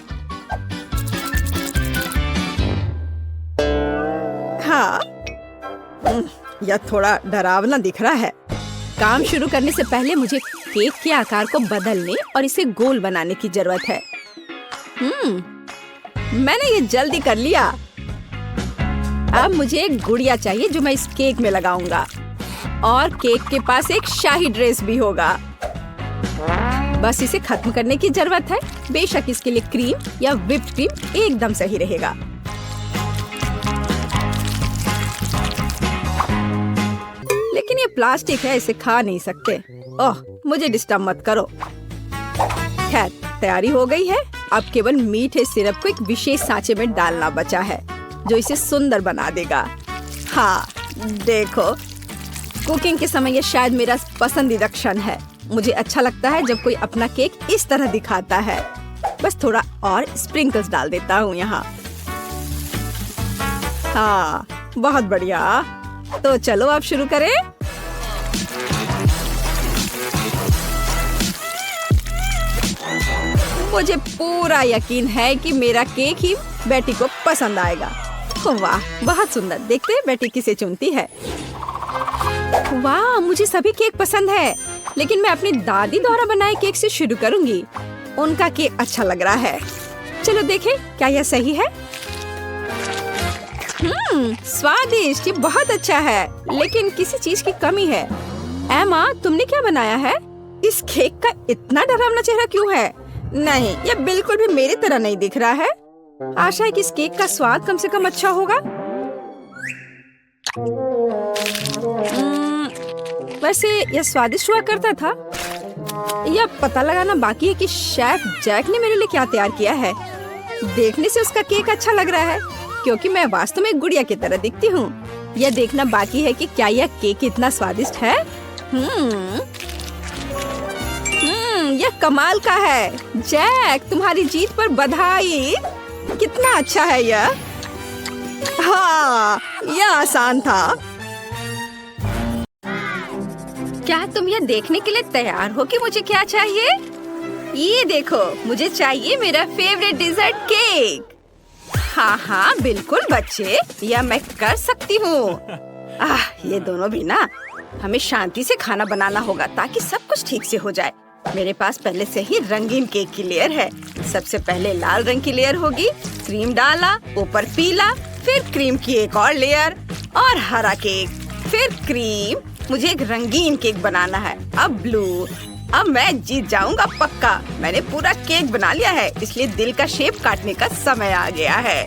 हाँ, यह थोड़ा डरावना दिख रहा है। काम शुरू करने से पहले मुझे केक के आकार को बदलने और इसे गोल बनाने की जरूरत है। मैंने ये जल्दी कर लिया। अब मुझे एक गुड़िया चाहिए जो मैं इस केक में लगाऊंगा, और केक के पास एक शाही ड्रेस भी होगा। बस इसे खत्म करने की जरूरत है। बेशक इसके लिए क्रीम या व्हिप्ड क्रीम एकदम सही रहेगा। लेकिन ये प्लास्टिक है, इसे खा नहीं सकते। ओह, मुझे डिस्टर्ब मत करो। खैर, तैयारी हो गई है। अब केवल मीठे सिरप को एक विशेष सांचे में डालना बचा है जो इसे सुंदर बना देगा। हाँ, देखो, कुकिंग के समय ये शायद मेरा पसंदीदा क्षण है। मुझे अच्छा लगता है जब कोई अपना केक इस तरह दिखाता है। बस थोड़ा और स्प्रिंकल्स डाल देता हूँ यहाँ। हाँ, बहुत बढ़िया। तो चलो अब शुरू करें। मुझे पूरा यकीन है कि मेरा केक ही बेटी को पसंद आएगा। वाह, बहुत सुंदर। देखते हैं बेटी किसे चुनती है। वाह, मुझे सभी केक पसंद है, लेकिन मैं अपनी दादी द्वारा बनाए केक से शुरू करूंगी। उनका केक अच्छा लग रहा है। चलो देखें क्या यह सही है। स्वादिष्ट, ये बहुत अच्छा है, लेकिन किसी चीज की कमी है। एमा, तुमने क्या बनाया है? इस केक का इतना डरावना चेहरा क्यों है? नहीं, यह बिल्कुल भी मेरी तरह नहीं दिख रहा है। आशा है कि इस केक का स्वाद कम से कम अच्छा होगा। वैसे यह स्वादिष्ट हुआ करता था। यह पता लगाना बाकी है कि शेफ जैक ने मेरे लिए क्या तैयार किया है। देखने से उसका केक अच्छा लग रहा है, क्योंकि मैं वास्तव में गुड़िया की तरह दिखती हूँ। यह देखना बाकी है कि क्या यह केक इतना स्वादिष्ट है। यह कमाल का है। जैक, तुम्हारी जीत पर बधाई। कितना अच्छा है यह। हाँ, यह आसान था। क्या तुम यह देखने के लिए तैयार हो कि मुझे क्या चाहिए? ये देखो, मुझे चाहिए मेरा फेवरेट डिजर्ट केक। हाँ, बिल्कुल बच्चे, यह मैं कर सकती हूँ। ये दोनों भी ना, हमें शांति से खाना बनाना होगा ताकि सब कुछ ठीक से हो जाए। मेरे पास पहले से ही रंगीन केक की लेयर है। सबसे पहले लाल रंग की लेयर होगी, क्रीम डाला, ऊपर पीला, फिर क्रीम की एक और लेयर और हरा केक, फिर क्रीम। मुझे एक रंगीन केक बनाना है। अब ब्लू। अब मैं जीत जाऊंगा पक्का। मैंने पूरा केक बना लिया है, इसलिए दिल का शेप काटने का समय आ गया है।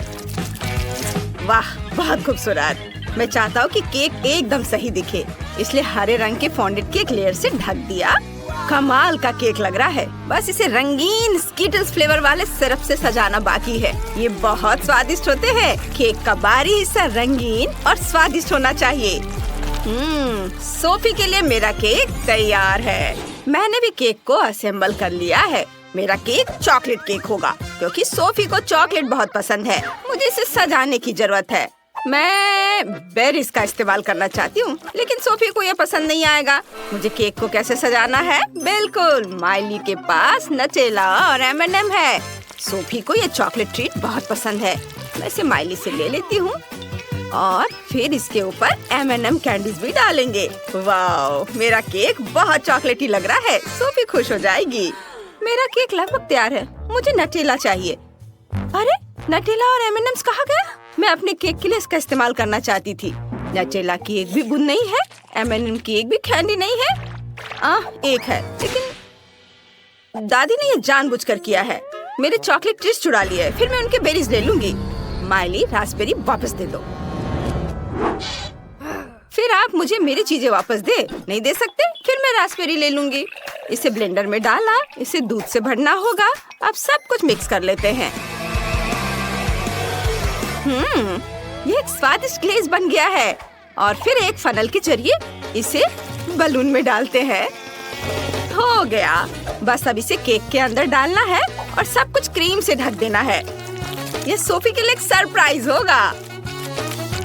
वाह, बहुत खूबसूरत। मैं चाहता हूँ कि केक एकदम सही दिखे, इसलिए हरे रंग के फॉन्डेड केक लेयर से ढक दिया। कमाल का केक लग रहा है। बस इसे रंगीन स्कीटल्स फ्लेवर वाले सिरप से सजाना बाकी है। ये बहुत स्वादिष्ट होते हैं। केक का बाहरी हिस्सा रंगीन और स्वादिष्ट होना चाहिए। सोफी के लिए मेरा केक तैयार है। मैंने भी केक को असेंबल कर लिया है। मेरा केक चॉकलेट केक होगा, क्योंकि सोफी को चॉकलेट बहुत पसंद है। मुझे इसे सजाने की जरूरत है। मैं बेरीज का इस्तेमाल करना चाहती हूँ, लेकिन सोफी को यह पसंद नहीं आएगा। मुझे केक को कैसे सजाना है? बिल्कुल, माइली के पास नटेला और M&M है। सोफी को यह चॉकलेट ट्रीट बहुत पसंद है। मैं इसे माइली से ले लेती हूँ और फिर इसके ऊपर M&M कैंडीज भी डालेंगे। वाह, मेरा केक बहुत चॉकलेटी लग रहा है। सोफी खुश हो जाएगी। मेरा केक लगभग तैयार है। मुझे नटेला चाहिए। अरे, नटेला और M&M's कहाँ गया? मैं अपने केक के लिए इसका इस्तेमाल करना चाहती थी। नटेला की एक भी बूंद नहीं है, M&M की एक भी कैंडी नहीं है। एक है, लेकिन दादी ने ये जानबूझकर किया है। मेरे चॉकलेट ट्रीट्स चुरा लिए है, फिर मैं उनके बेरीज ले लूंगी। माइली, रास्पबेरी वापस दे दो। फिर आप मुझे मेरी चीजें वापस नहीं दे सकते? फिर मैं रास्पबेरी ले लूंगी। इसे ब्लेंडर में डाला, इसे दूध से भरना होगा। अब सब कुछ मिक्स कर लेते हैं। ये एक स्वादिष्ट ग्लेज बन गया है। और फिर एक फनल के जरिए इसे बलून में डालते हैं। हो गया। बस अब इसे केक के अंदर डालना है और सब कुछ क्रीम से ढक देना है। ये सोफी के लिए एक सरप्राइज होगा।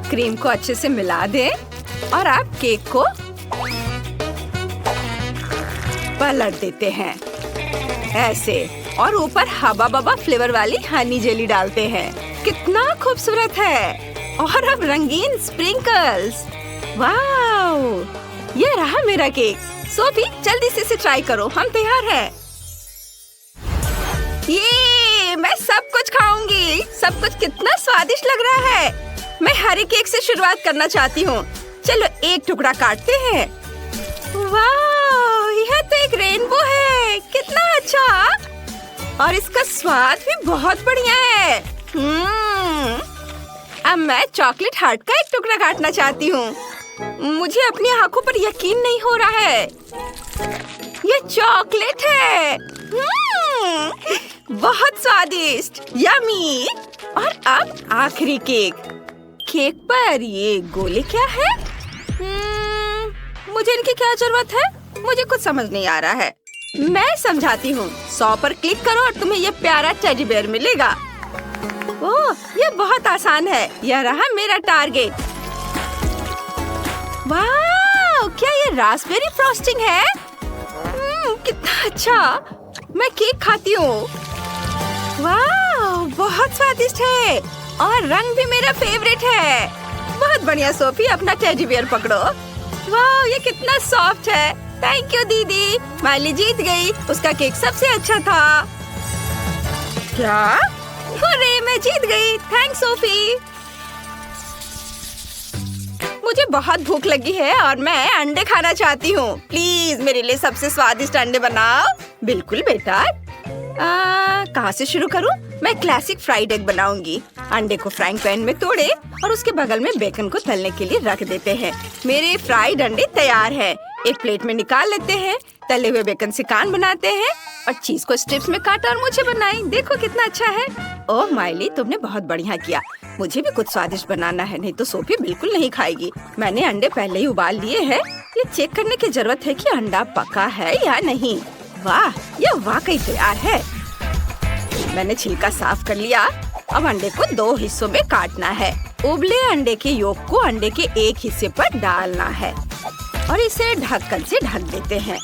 क्रीम को अच्छे से मिला दें और आप केक को पलट देते हैं ऐसे, और ऊपर हबा बबा फ्लेवर वाली हनी जेली डालते हैं। कितना खूबसूरत है। और अब रंगीन स्प्रिंकल्स। वाओ, ये रहा मेरा केक। सोफी जल्दी से इसे ट्राई करो, हम तैयार हैं। ये मैं सब कुछ खाऊंगी। सब कुछ कितना स्वादिष्ट लग रहा है। मैं हरे केक से शुरुआत करना चाहती हूँ। चलो एक टुकड़ा काटते हैं। वाह, यह तो एक रेनबो है। कितना अच्छा, और इसका स्वाद भी बहुत बढ़िया है। अब मैं चॉकलेट हार्ट का एक टुकड़ा काटना चाहती हूँ। मुझे अपनी आंखों पर यकीन नहीं हो रहा है। ये चॉकलेट है। बहुत स्वादिष्ट, यम्मी। और अब आखिरी केक। केक पर ये गोले क्या है? मुझे इनकी क्या जरूरत है? मुझे कुछ समझ नहीं आ रहा है। मैं समझाती हूँ। 100 पर क्लिक करो और तुम्हें ये प्यारा टेडी बेयर मिलेगा। ओह, ये बहुत आसान है। यह रहा मेरा टारगेट। वाह, क्या ये रास्पबेरी फ्रॉस्टिंग है? कितना अच्छा। मैं केक खाती हूँ। वाह, बहुत स्वादिष्ट है और रंग भी मेरा फेवरेट है। बहुत बढ़िया सोफी, अपना टेडी बियर पकड़ो। वाह, ये कितना सॉफ्ट है। थैंक यू दीदी, माइली जीत गई। उसका केक सबसे अच्छा था। क्या? अरे, मैं जीत गई। Thanks Sophie. मुझे बहुत भूख लगी है और मैं अंडे खाना चाहती हूँ। प्लीज मेरे लिए सबसे स्वादिष्ट अंडे बनाओ। बिल्कुल बेटा। कहाँ से शुरू करूँ? मैं क्लासिक फ्राइड एग बनाऊंगी। अंडे को फ्राइंग पैन में तोड़े और उसके बगल में बेकन को तलने के लिए रख देते हैं। मेरे फ्राइड अंडे तैयार हैं। एक प्लेट में निकाल लेते हैं। तले हुए बेकन से कान बनाते हैं और चीज को स्ट्रिप्स में काटा और मुझे बनाई। देखो कितना अच्छा है। ओह माइली, तुमने बहुत बढ़िया किया। मुझे भी कुछ स्वादिष्ट बनाना है, नहीं तो सोफी बिल्कुल नहीं खाएगी। मैंने अंडे पहले ही उबाल लिए हैं। ये चेक करने की जरूरत है कि अंडा पका है या नहीं। वाह, ये वाकई तैयार है। मैंने छिलका साफ कर लिया। अब अंडे को 2 हिस्सों में काटना है। उबले अंडे के योक को अंडे के एक हिस्से पर डालना है और इसे ढक्कन से ढक देते हैं।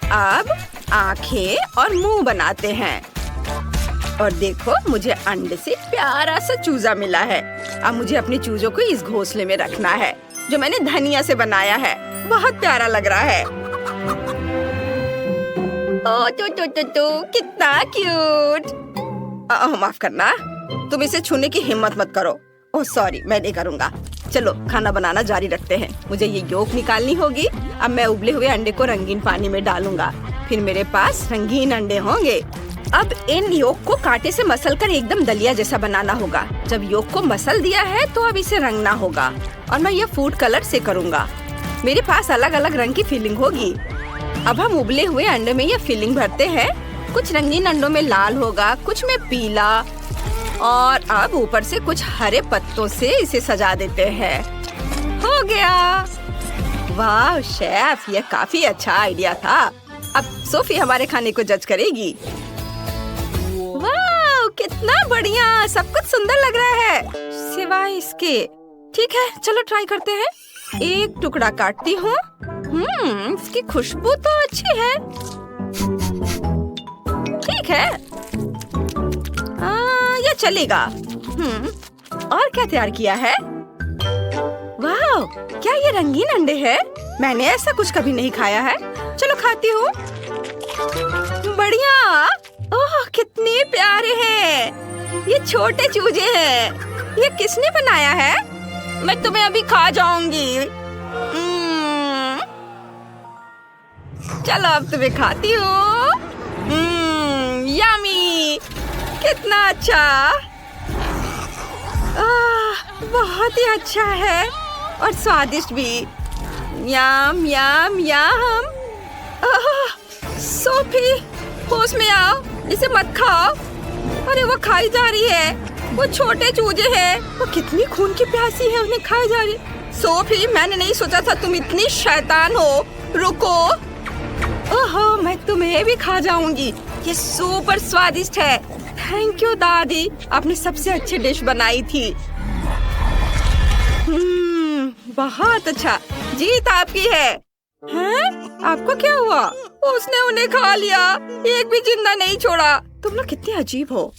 अब आंखें और मुंह बनाते हैं। और देखो, मुझे अंडे से प्यारा सा चूजा मिला है। अब मुझे अपने चूजों को इस घोंसले में रखना है जो मैंने धनिया से बनाया है। बहुत प्यारा लग रहा है। ओह कितना क्यूट। माफ करना, तुम इसे छूने की हिम्मत मत करो। ओह सॉरी, मैं नहीं करूँगा। चलो खाना बनाना जारी रखते हैं। मुझे ये योक निकालनी होगी। अब मैं उबले हुए अंडे को रंगीन पानी में डालूंगा। फिर मेरे पास रंगीन अंडे होंगे। अब इन योक को कांटे से मसल कर एकदम दलिया जैसा बनाना होगा। जब योक को मसल दिया है तो अब इसे रंगना होगा और मैं ये फूड कलर से करूँगा। मेरे पास अलग अलग रंग की फिलिंग होगी। अब हम उबले हुए अंडे में ये फिलिंग भरते हैं। कुछ रंगीन अंडों में लाल होगा, कुछ में पीला, और अब ऊपर से कुछ हरे पत्तों से इसे सजा देते हैं। हो गया। वाह शेफ, ये काफी अच्छा आइडिया था। अब सोफी हमारे खाने को जज करेगी। वाह कितना बढ़िया, सब कुछ सुंदर लग रहा है सिवाय इसके। ठीक है, चलो ट्राई करते हैं। एक टुकड़ा काटती हूँ। इसकी खुशबू तो अच्छी है। ठीक है, ये चलेगा। और क्या तैयार किया है? वाह, क्या ये रंगीन अंडे हैं? मैंने ऐसा कुछ कभी नहीं खाया है। चलो खाती हूँ। बढ़िया। ओह कितने प्यारे हैं। ये छोटे चूजे हैं। ये किसने बनाया है? मैं तुम्हें अभी खा जाऊंगी। चलो अब तुम्हें खाती हूँ। यम्मी, कितना अच्छा। बहुत ही अच्छा है और स्वादिष्ट भी। यम यम यम। सोफी होश में आओ, इसे मत खाओ। अरे वो खाई जा रही है। वो छोटे चूजे हैं। वो कितनी खून की प्यासी है, उन्हें खाई जा रही। सोफी, मैंने नहीं सोचा था तुम इतनी शैतान हो। रुको। ओहो, मैं तुम्हें भी खा जाऊंगी। ये सुपर स्वादिष्ट है। थैंक यू दादी, आपने सबसे अच्छी डिश बनाई थी। बहुत अच्छा, जीत आपकी है। हैं? आपको क्या हुआ? उसने उन्हें खा लिया, एक भी जिंदा नहीं छोड़ा। तुम लोग कितने अजीब हो।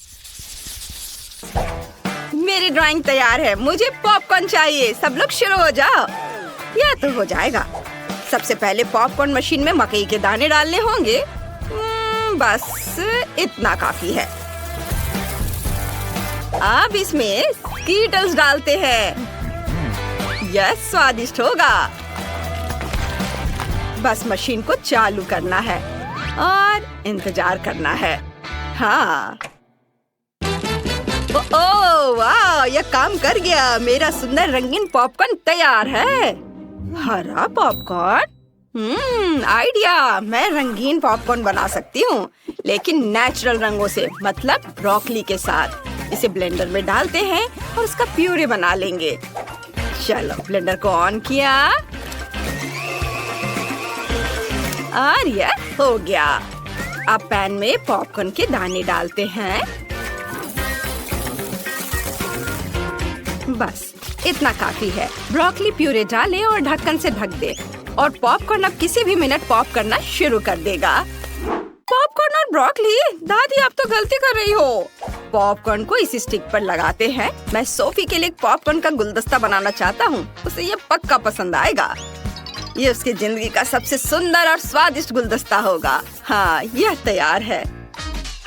मेरी ड्राइंग तैयार है। मुझे पॉपकॉर्न चाहिए। सब लोग शुरू हो जाओ। यह तो हो जाएगा। सबसे पहले पॉपकॉर्न मशीन में मकई के दाने डालने होंगे। बस इतना काफी है। अब इसमें स्कीटल्स डालते हैं। यह स्वादिष्ट होगा। बस मशीन को चालू करना है और इंतजार करना है। हाँ, ओह वाह, यह काम कर गया। मेरा सुंदर रंगीन पॉपकॉर्न तैयार है। हरा पॉपकॉर्न, आइडिया। मैं रंगीन पॉपकॉर्न बना सकती हूँ, लेकिन नेचुरल रंगों से, मतलब ब्रोकली के साथ। इसे ब्लेंडर में डालते हैं और उसका प्यूरे बना लेंगे। चलो, ब्लेंडर को ऑन किया और यह हो गया। अब पैन में पॉपकॉर्न के दाने डालते हैं। बस इतना काफी है। ब्रोकली प्यूरे डालें और ढक्कन से ढक दे और पॉपकॉर्न अब किसी भी मिनट पॉप करना शुरू कर देगा। पॉपकॉर्न और ब्रोकली, दादी आप तो गलती कर रही हो। पॉपकॉर्न को इस स्टिक पर लगाते हैं। मैं सोफी के लिए पॉपकॉर्न का गुलदस्ता बनाना चाहता हूँ। उसे ये पक्का पसंद आएगा। ये उसकी जिंदगी का सबसे सुंदर और स्वादिष्ट गुलदस्ता होगा। हाँ, यह तैयार है।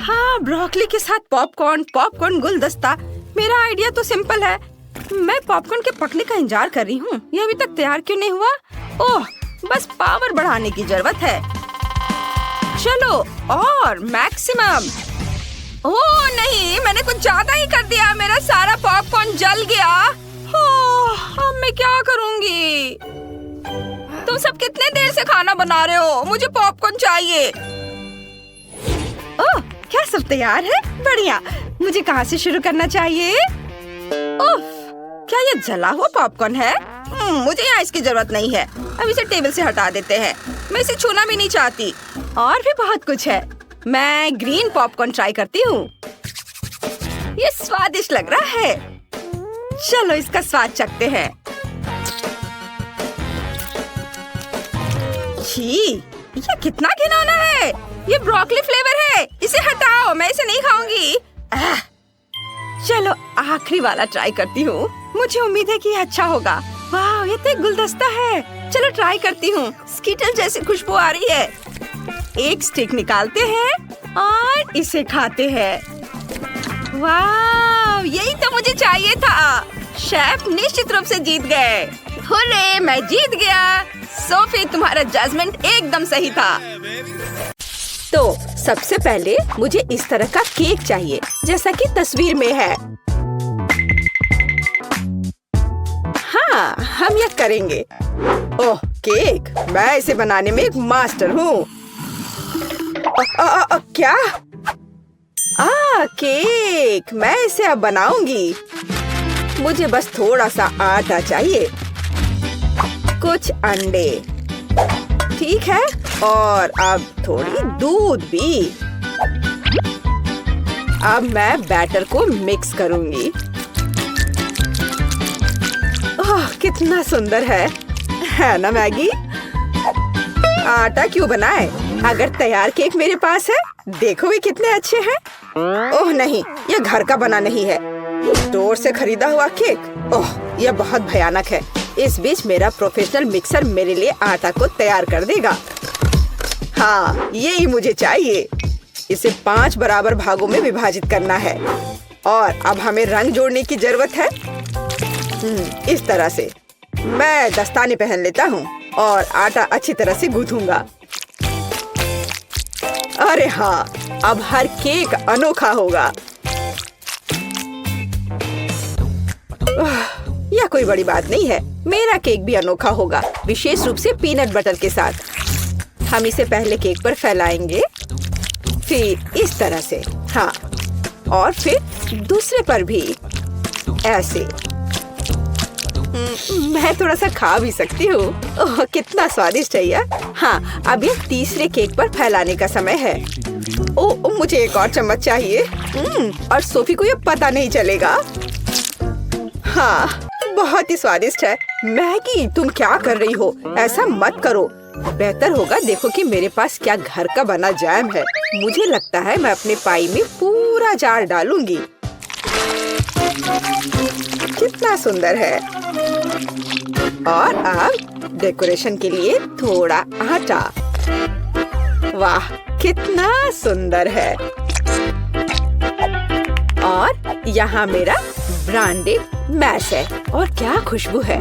हाँ, ब्रोकली के साथ पॉपकॉर्न गुलदस्ता। मेरा आइडिया तो सिंपल है। मैं पॉपकॉर्न के पकने का इंतजार कर रही हूँ। यह अभी तक तैयार क्यों नहीं हुआ? ओह, बस पावर बढ़ाने की जरूरत है। चलो, और मैक्सिमम। ओह नहीं, मैंने कुछ ज्यादा ही कर दिया। मेरा सारा पॉपकॉर्न जल गया। अब मैं क्या करूँगी? तुम सब कितने देर से खाना बना रहे हो? मुझे पॉपकॉर्न चाहिए। ओह, क्या सब तैयार है? बढ़िया। मुझे कहाँ से शुरू करना चाहिए? ओह, क्या ये जला हुआ पॉपकॉर्न है? मुझे यहाँ इसकी जरूरत नहीं है। अब इसे टेबल से हटा देते हैं। मैं इसे छूना भी नहीं चाहती। और भी बहुत कुछ है। मैं ग्रीन पॉपकॉर्न ट्राई करती हूँ। ये स्वादिष्ट लग रहा है। चलो, इसका स्वाद चखते हैं। छी, ये कितना घिनौना है। ये ब्रोकली फ्लेवर है। इसे हटाओ, मैं इसे नहीं खाऊंगी। चलो, आखिरी वाला ट्राई करती हूँ। मुझे उम्मीद है कि ये अच्छा होगा। वाह, ये तो एक गुलदस्ता है। चलो ट्राई करती हूँ। स्कीटल जैसी खुशबू आ रही है। एक स्टिक निकालते हैं और इसे खाते हैं। वाह, यही तो मुझे चाहिए था। शेफ निश्चित रूप से जीत गए। हुर्रे, मैं जीत गया। सोफी, तुम्हारा जजमेंट एकदम सही था। तो सबसे पहले मुझे इस तरह का केक चाहिए, जैसा कि तस्वीर में है। हाँ, हम यह करेंगे। ओह, केक। मैं इसे बनाने में एक मास्टर हूँ। क्या? केक। मैं इसे अब बनाऊंगी। मुझे बस थोड़ा सा आटा चाहिए, कुछ अंडे, ठीक है, और अब थोड़ी दूध भी। अब मैं बैटर को मिक्स करूंगी। ओह, कितना सुंदर है ना मैगी? आटा क्यों बनाए? अगर तैयार केक मेरे पास है, देखो ये कितने अच्छे हैं। ओह नहीं, ये घर का बना नहीं है, स्टोर से खरीदा हुआ केक। ओह, यह बहुत भयानक है। इस बीच मेरा प्रोफेशनल मिक्सर मेरे लिए आटा को तैयार कर देगा। हाँ, यही मुझे चाहिए। इसे 5 बराबर भागों में विभाजित करना है और अब हमें रंग जोड़ने की जरूरत है। इस तरह से मैं दस्ताने पहन लेता हूँ और आटा अच्छी तरह से गूंथूंगा। अरे हाँ, अब हर केक अनोखा होगा। यह कोई बड़ी बात नहीं है। मेरा केक भी अनोखा होगा, विशेष रूप से पीनट बटर के साथ। हम इसे पहले केक पर फैलाएंगे, फिर इस तरह से, हाँ, और फिर दूसरे पर भी ऐसे। मैं थोड़ा सा खा भी सकती हूँ। ओह, कितना स्वादिष्ट है यह। हाँ, अब ये तीसरे केक पर फैलाने का समय है। ओह, मुझे एक और चम्मच चाहिए। और सोफी को ये पता नहीं चलेगा। हाँ, बहुत ही स्वादिष्ट है। मैगी, तुम क्या कर रही हो? ऐसा मत करो। बेहतर होगा देखो कि मेरे पास क्या घर का बना जैम है। मुझे लगता है मैं अपने पाई में पूरा जार डालूंगी। कितना सुंदर है। और अब डेकोरेशन के लिए थोड़ा आटा। वाह, कितना सुंदर है। और यहाँ मेरा ब्रांडेड मैश है और क्या खुशबू है।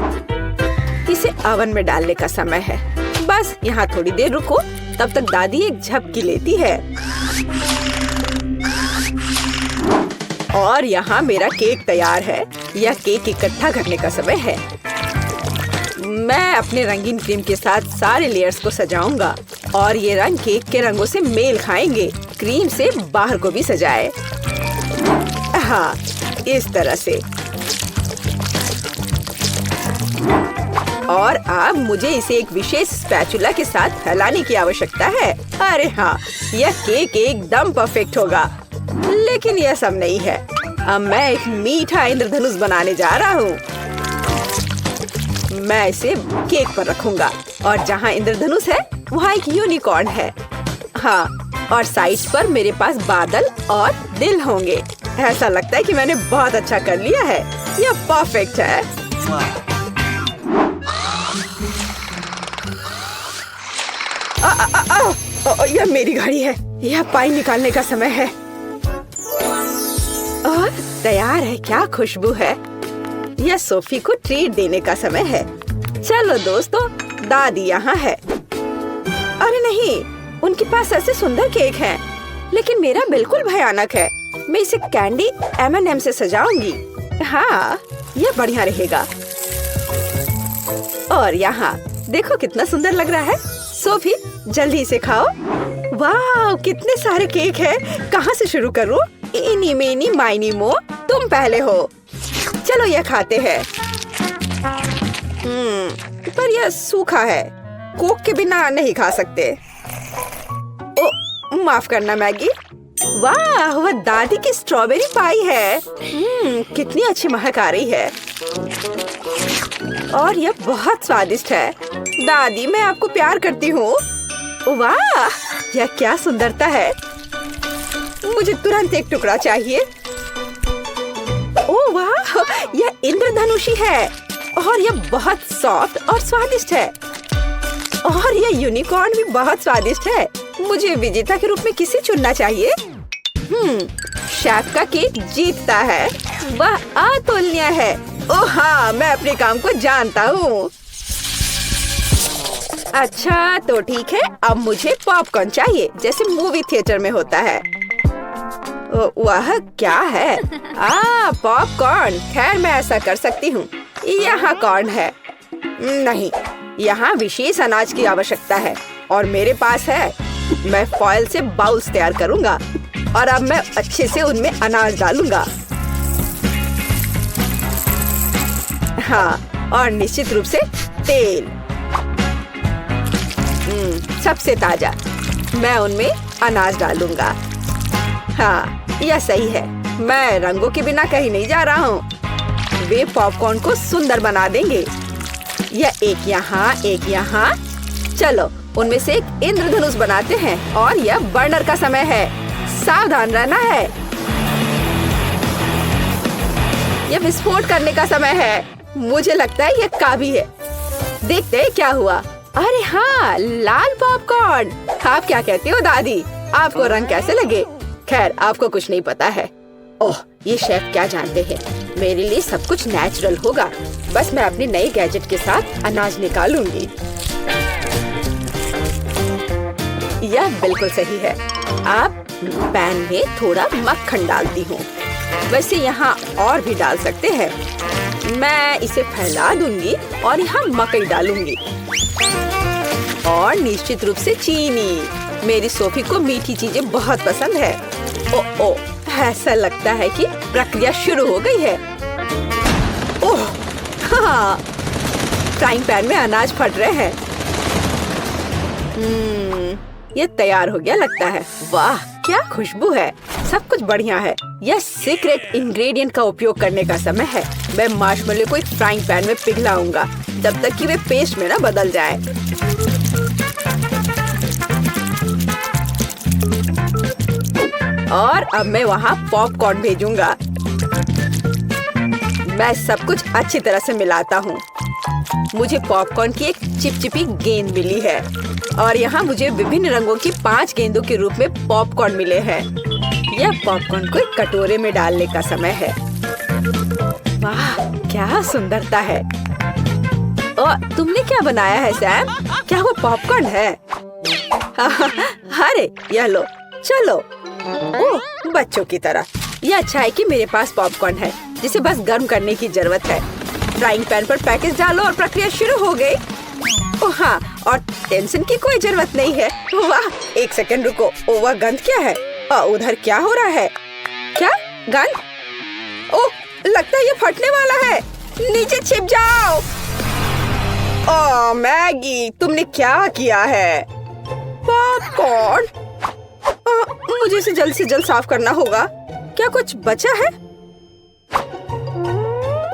इसे ओवन में डालने का समय है। बस यहाँ थोड़ी देर रुको, तब तक दादी एक झपकी लेती है। और यहाँ मेरा केक तैयार है। यह केक इकट्ठा करने का समय है। मैं अपने रंगीन क्रीम के साथ सारे लेयर्स को सजाऊंगा और ये रंग केक के रंगों से मेल खाएंगे। क्रीम से बाहर को भी सजाए। हाँ, इस तरह से। और अब मुझे इसे एक विशेष स्पैचुला के साथ फैलाने की आवश्यकता है। अरे हाँ, यह केक एकदम परफेक्ट होगा। लेकिन यह सब नहीं है। अब मैं एक मीठा इंद्रधनुष बनाने जा रहा हूँ। मैं इसे केक पर रखूंगा और जहाँ इंद्रधनुष है वहाँ एक यूनिकॉर्न है। हाँ, और साइड्स पर मेरे पास बादल और दिल होंगे। ऐसा लगता है कि मैंने बहुत अच्छा कर लिया है। यह परफेक्ट है। यह मेरी घड़ी है। यह पाई निकालने का समय है। और तैयार है। क्या खुशबू है। यह सोफी को ट्रीट देने का समय है। चलो दोस्तों, दादी यहाँ है। अरे नहीं, उनके पास ऐसे सुंदर केक हैं, लेकिन मेरा बिल्कुल भयानक है। मैं इसे कैंडी M&M से सजाऊंगी। हाँ, यह बढ़िया रहेगा। और यहाँ देखो कितना सुंदर लग रहा है। सोफी, जल्दी इसे खाओ। वाह, कितने सारे केक हैं। कहाँ से शुरू करूँ? इनी मेनी माइनी मो, तुम पहले हो। चलो यह खाते हैं। पर यह सूखा है। कोक के बिना नहीं खा सकते। ओ, माफ करना मैगी। वाह, वह दादी की स्ट्रॉबेरी पाई है। कितनी अच्छी महक आ रही है। और यह बहुत स्वादिष्ट है। दादी, मैं आपको प्यार करती हूँ। वाह, यह क्या सुंदरता है। मुझे तुरंत एक टुकड़ा चाहिए। ओह वाह, यह इंद्रधनुषी है और यह बहुत सॉफ्ट और स्वादिष्ट है। और यह यूनिकॉर्न भी बहुत स्वादिष्ट है। मुझे विजेता के रूप में किसे चुनना चाहिए? शेफ का केक जीतता है। वह अतुलनीय है। ओह हाँ, मैं अपने काम को जानता हूँ। अच्छा तो ठीक है, अब मुझे पॉपकॉर्न चाहिए, जैसे मूवी थिएटर में होता है। वह क्या है? पॉपकॉर्न। खैर, मैं ऐसा कर सकती हूँ। यहाँ कॉर्न है। नहीं, यहाँ विशेष अनाज की आवश्यकता है और मेरे पास है। मैं फॉइल से बाउल्स तैयार करूँगा और अब मैं अच्छे से उनमें अनाज डालूंगा। हाँ, और निश्चित रूप से तेल। सबसे ताजा। मैं उनमें अनाज डालूंगा। हाँ, यह सही है। मैं रंगों के बिना कहीं नहीं जा रहा हूँ। वे पॉपकॉर्न को सुंदर बना देंगे। यह एक यहाँ, एक यहाँ। चलो, उनमें से एक इंद्रधनुष बनाते हैं और यह बर्नर का समय है। सावधान रहना है। यह विस्फोट करने का समय है। मुझे लगता है यह काफी है। देखते हैं क्या हुआ। अरे हाँ, लाल पॉपकॉर्न। आप क्या कहते हो दादी? आपको रंग कैसे लगे? खैर, आपको कुछ नहीं पता है। ओह, ये शेफ क्या जानते हैं। मेरे लिए सब कुछ नेचुरल होगा। बस मैं अपने नए गैजेट के साथ अनाज निकालूंगी। यह बिल्कुल सही है। आप पैन में थोड़ा मक्खन डालती हूँ। वैसे यहाँ और भी डाल सकते हैं। मैं इसे फैला दूंगी और यहाँ मकई डालूंगी और निश्चित रूप से चीनी। मेरी सोफी को मीठी चीजें बहुत पसंद है। ओ, ऐसा लगता है कि प्रक्रिया शुरू हो गई है। ओह हाँ, फ्राइंग पैन में अनाज फट रहे हैं। ये तैयार हो गया लगता है। वाह, क्या खुशबू है। सब कुछ बढ़िया है। यह सीक्रेट इंग्रेडिएंट का उपयोग करने का समय है। मैं मार्शमेलो को एक फ्राइंग पैन में पिघलाऊंगा जब तक कि वे पेस्ट में न बदल जाए। और अब मैं वहाँ पॉपकॉर्न भेजूंगा। मैं सब कुछ अच्छी तरह से मिलाता हूँ। मुझे पॉपकॉर्न की एक चिपचिपी गेंद मिली है और यहाँ मुझे विभिन्न रंगों की 5 गेंदों के रूप में पॉपकॉर्न मिले हैं। यह पॉपकॉर्न को एक कटोरे में डालने का समय है। वाह, क्या सुंदरता है। और तुमने क्या बनाया है सैम? क्या वो पॉपकॉर्न है? अरे यह लो, चलो। ओह, बच्चों की तरह। यह अच्छा है कि मेरे पास पॉपकॉर्न है जिसे बस गर्म करने की जरूरत है। फ्राइंग पैन पर पैकेज डालो और प्रक्रिया शुरू हो गई। ओह हाँ, और टेंशन की कोई जरूरत नहीं है। वाह, एक सेकंड रुको। ओह, वह गंध क्या है? उधर क्या हो रहा है? क्या गंध? ओह, लगता है ये फटने वाला है। नीचे छिप जाओ। ओह मैगी, तुमने क्या किया है? पॉपकॉर्न। मुझे इसे जल्द से जल्द साफ करना होगा। क्या कुछ बचा है?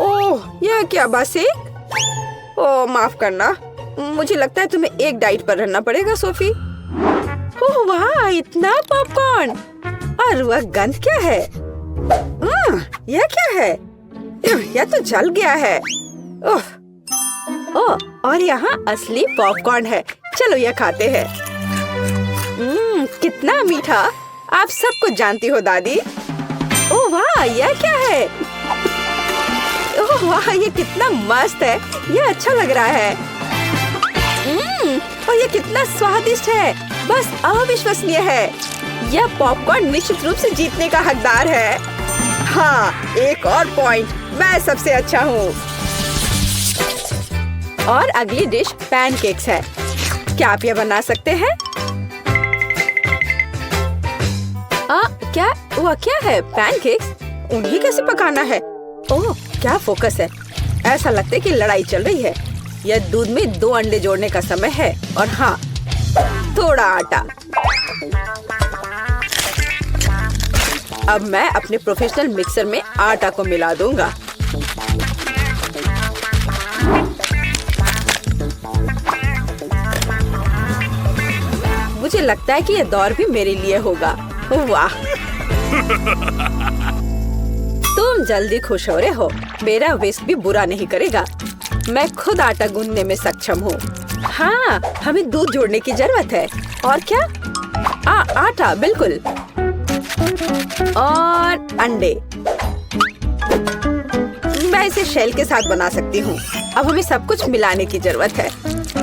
ओह, यह क्या बस एक? ओह माफ करना, मुझे लगता है तुम्हें एक डाइट पर रहना पड़ेगा सोफी। ओह वाह, इतना पॉपकॉर्न। और वह गंध क्या है? यह क्या है? यह तो जल गया है। ओह, और यहाँ असली पॉपकॉर्न है। चलो यह खाते हैं। कितना मीठा। आप सब कुछ जानती हो दादी। ओह वाह, यह क्या है? ओह वाह, ये कितना मस्त है। यह अच्छा लग रहा है। और ये कितना स्वादिष्ट है। बस अविश्वसनीय है। यह पॉपकॉर्न निश्चित रूप से जीतने का हकदार है। हाँ, एक और पॉइंट। मैं सबसे अच्छा हूँ। और अगली डिश पैनकेक्स है। क्या आप यह बना सकते हैं? क्या वह क्या है? पैनकेक्स? उन्हें कैसे पकाना है? ओह, क्या फोकस है। ऐसा लगता है कि लड़ाई चल रही है। यह दूध में 2 अंडे जोड़ने का समय है और हाँ, थोड़ा आटा। अब मैं अपने प्रोफेशनल मिक्सर में आटा को मिला दूंगा। मुझे लगता है कि यह दौर भी मेरे लिए होगा। वाह, तुम जल्दी खुश हो रहे हो। मेरा विस्क भी बुरा नहीं करेगा। मैं खुद आटा गूंदने में सक्षम हूँ। हाँ, हमें दूध जोड़ने की जरूरत है। और क्या? आटा, बिल्कुल। और अंडे। मैं इसे शेल के साथ बना सकती हूँ। अब हमें सब कुछ मिलाने की जरूरत है।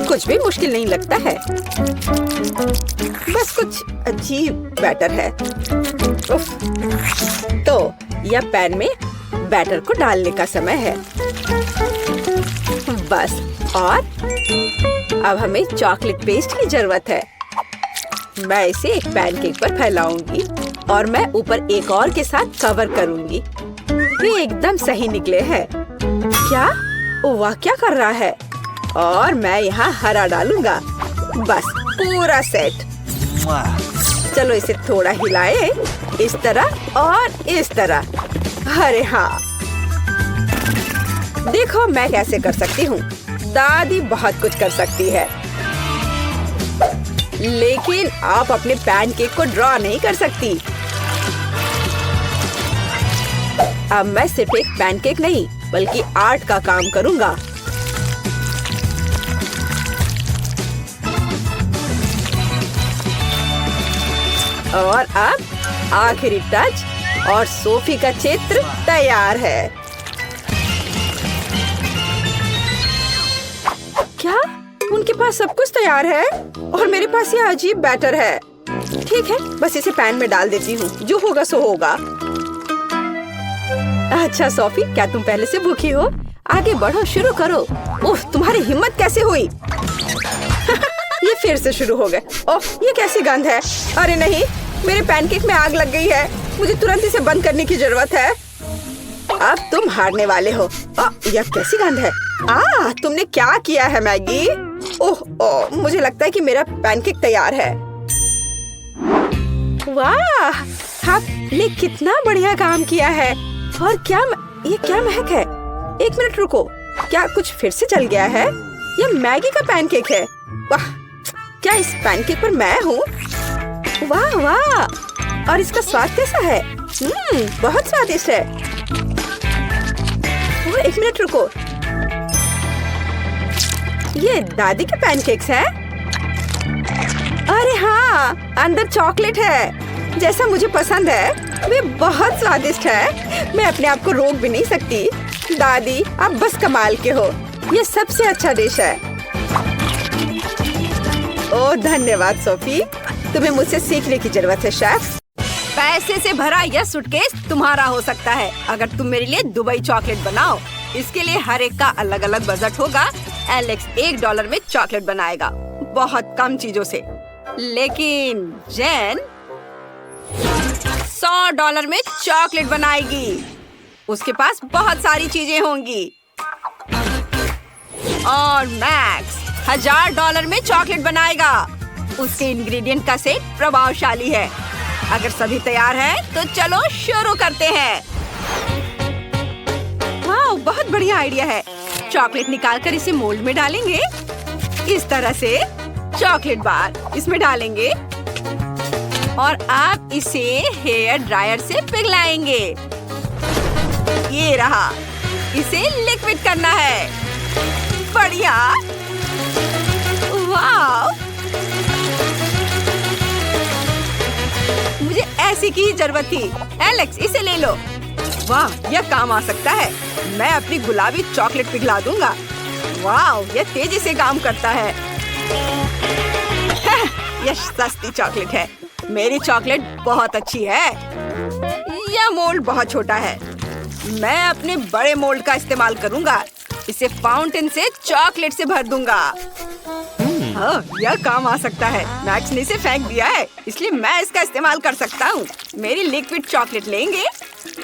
कुछ भी मुश्किल नहीं लगता है। बस कुछ अजीब बैटर है। उफ। तो यह पैन में बैटर को डालने का समय है। बस, और अब हमें चॉकलेट पेस्ट की जरूरत है। मैं इसे एक पैनकेक पर फैलाऊंगी और मैं ऊपर एक और के साथ कवर करूंगी। ये एकदम सही निकले हैं। क्या? वाह, क्या कर रहा है? और मैं यहाँ हरा डालूंगा। बस पूरा सेट। चलो इसे थोड़ा हिलाए, इस तरह और इस तरह। अरे हाँ, देखो मैं कैसे कर सकती हूँ। दादी बहुत कुछ कर सकती है, लेकिन आप अपने पैनकेक को ड्रॉ नहीं कर सकती। अब मैं सिर्फ एक पैनकेक नहीं बल्कि आर्ट का काम करूँगा। और अब आखिरी टच और सोफी का चित्र तैयार है। क्या? उनके पास सब कुछ तैयार है और मेरे पास ये अजीब बैटर है। ठीक है, बस इसे पैन में डाल देती हूँ। जो होगा सो होगा। अच्छा सोफी, क्या तुम पहले से भूखी हो? आगे बढ़ो, शुरू करो। उफ, तुम्हारी हिम्मत कैसे हुई? ये फिर से शुरू हो गए। ओह, ये कैसी गंध है? अरे नहीं, मेरे पैनकेक में आग लग गई है। मुझे तुरंत इसे बंद करने की जरूरत है। अब तुम हारने वाले हो। यह कैसी गंध है? तुमने क्या किया है मैगी? ओह, मुझे लगता है कि मेरा पैनकेक तैयार है। वाह, आपने कितना बढ़िया काम किया है। और ये क्या महक है? एक मिनट रुको, क्या कुछ फिर से जल गया है? यह मैगी का पैनकेक है। वाह, क्या इस पैनकेक पर मैं हूँ? वाह वाह, और इसका स्वाद कैसा है? बहुत स्वादिष्ट है। एक मिनट रुको। ये दादी के पैनकेक्स है। अरे हाँ, अंदर चॉकलेट है जैसा मुझे पसंद है। वे बहुत स्वादिष्ट है। मैं अपने आप को रोक भी नहीं सकती। दादी, आप बस कमाल के हो। ये सबसे अच्छा डिश है। ओह धन्यवाद सोफी, तुम्हें मुझसे सीखने की जरूरत है शेफ। पैसे से भरा यह सूटकेस तुम्हारा हो सकता है अगर तुम मेरे लिए दुबई चॉकलेट बनाओ। इसके लिए हर एक का अलग अलग बजट होगा। एलेक्स $1 में चॉकलेट बनाएगा, बहुत कम चीजों से। लेकिन जेन $100 में चॉकलेट बनाएगी। उसके पास बहुत सारी चीजें होंगी। और मैक्स $1000 में चॉकलेट बनाएगा। उसके इंग्रेडिएंट का सेट प्रभावशाली है। अगर सभी तैयार हैं, तो चलो शुरू करते हैं। वाह, बहुत बढ़िया आइडिया है। चॉकलेट निकालकर इसे मोल्ड में डालेंगे। इस तरह से चॉकलेट बार इसमें डालेंगे और आप इसे हेयर ड्रायर से पिघलाएंगे। ये रहा, इसे लिक्विड करना है। बढ़िया, वाह, मुझे ऐसी की जरूरत थी। एलेक्स, इसे ले लो। वाह, यह काम आ सकता है। मैं अपनी गुलाबी चॉकलेट पिघला दूंगा। वाह, यह तेजी से काम करता है। यह सस्ती चॉकलेट है। मेरी चॉकलेट बहुत अच्छी है। यह मोल्ड बहुत छोटा है। मैं अपने बड़े मोल्ड का इस्तेमाल करूंगा। इसे फाउंटेन से चॉकलेट से भर दूंगा। हाँ, यह काम आ सकता है। मैक्स ने इसे फेंक दिया है, इसलिए मैं इसका इस्तेमाल कर सकता हूँ। मेरी लिक्विड चॉकलेट लेंगे,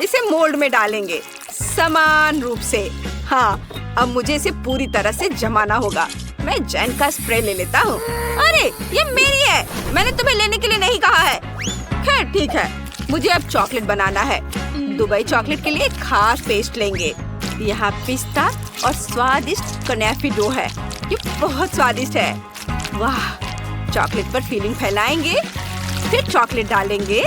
इसे मोल्ड में डालेंगे समान रूप से। हाँ, अब मुझे इसे पूरी तरह से जमाना होगा। मैं जेन का स्प्रे ले लेता हूँ। अरे, ये मेरी है। मैंने तुम्हें लेने के लिए नहीं कहा है। खैर ठीक है, मुझे अब चॉकलेट बनाना है। दुबई चॉकलेट के लिए खास पेस्ट लेंगे। यहाँ पिस्ता और स्वादिष्ट कनेफी डो है। ये बहुत स्वादिष्ट है। वाह, चॉकलेट पर फिलिंग फैलाएंगे, फिर चॉकलेट डालेंगे।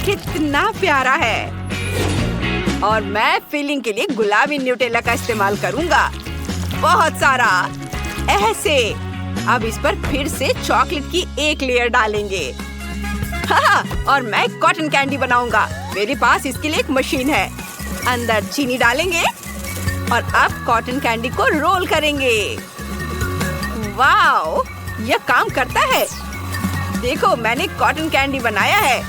कितना प्यारा है। और मैं फिलिंग के लिए गुलाबी न्यूटेला का इस्तेमाल करूंगा, बहुत सारा, ऐसे। अब इस पर फिर से चॉकलेट की एक लेयर डालेंगे। हाँ, और मैं कॉटन कैंडी बनाऊंगा। मेरे पास इसके लिए एक मशीन है। अंदर चीनी डालेंगे और अब कॉटन कैंडी को रोल करेंगे। वाओ, यह काम करता है। देखो, मैंने कॉटन कैंडी बनाया है।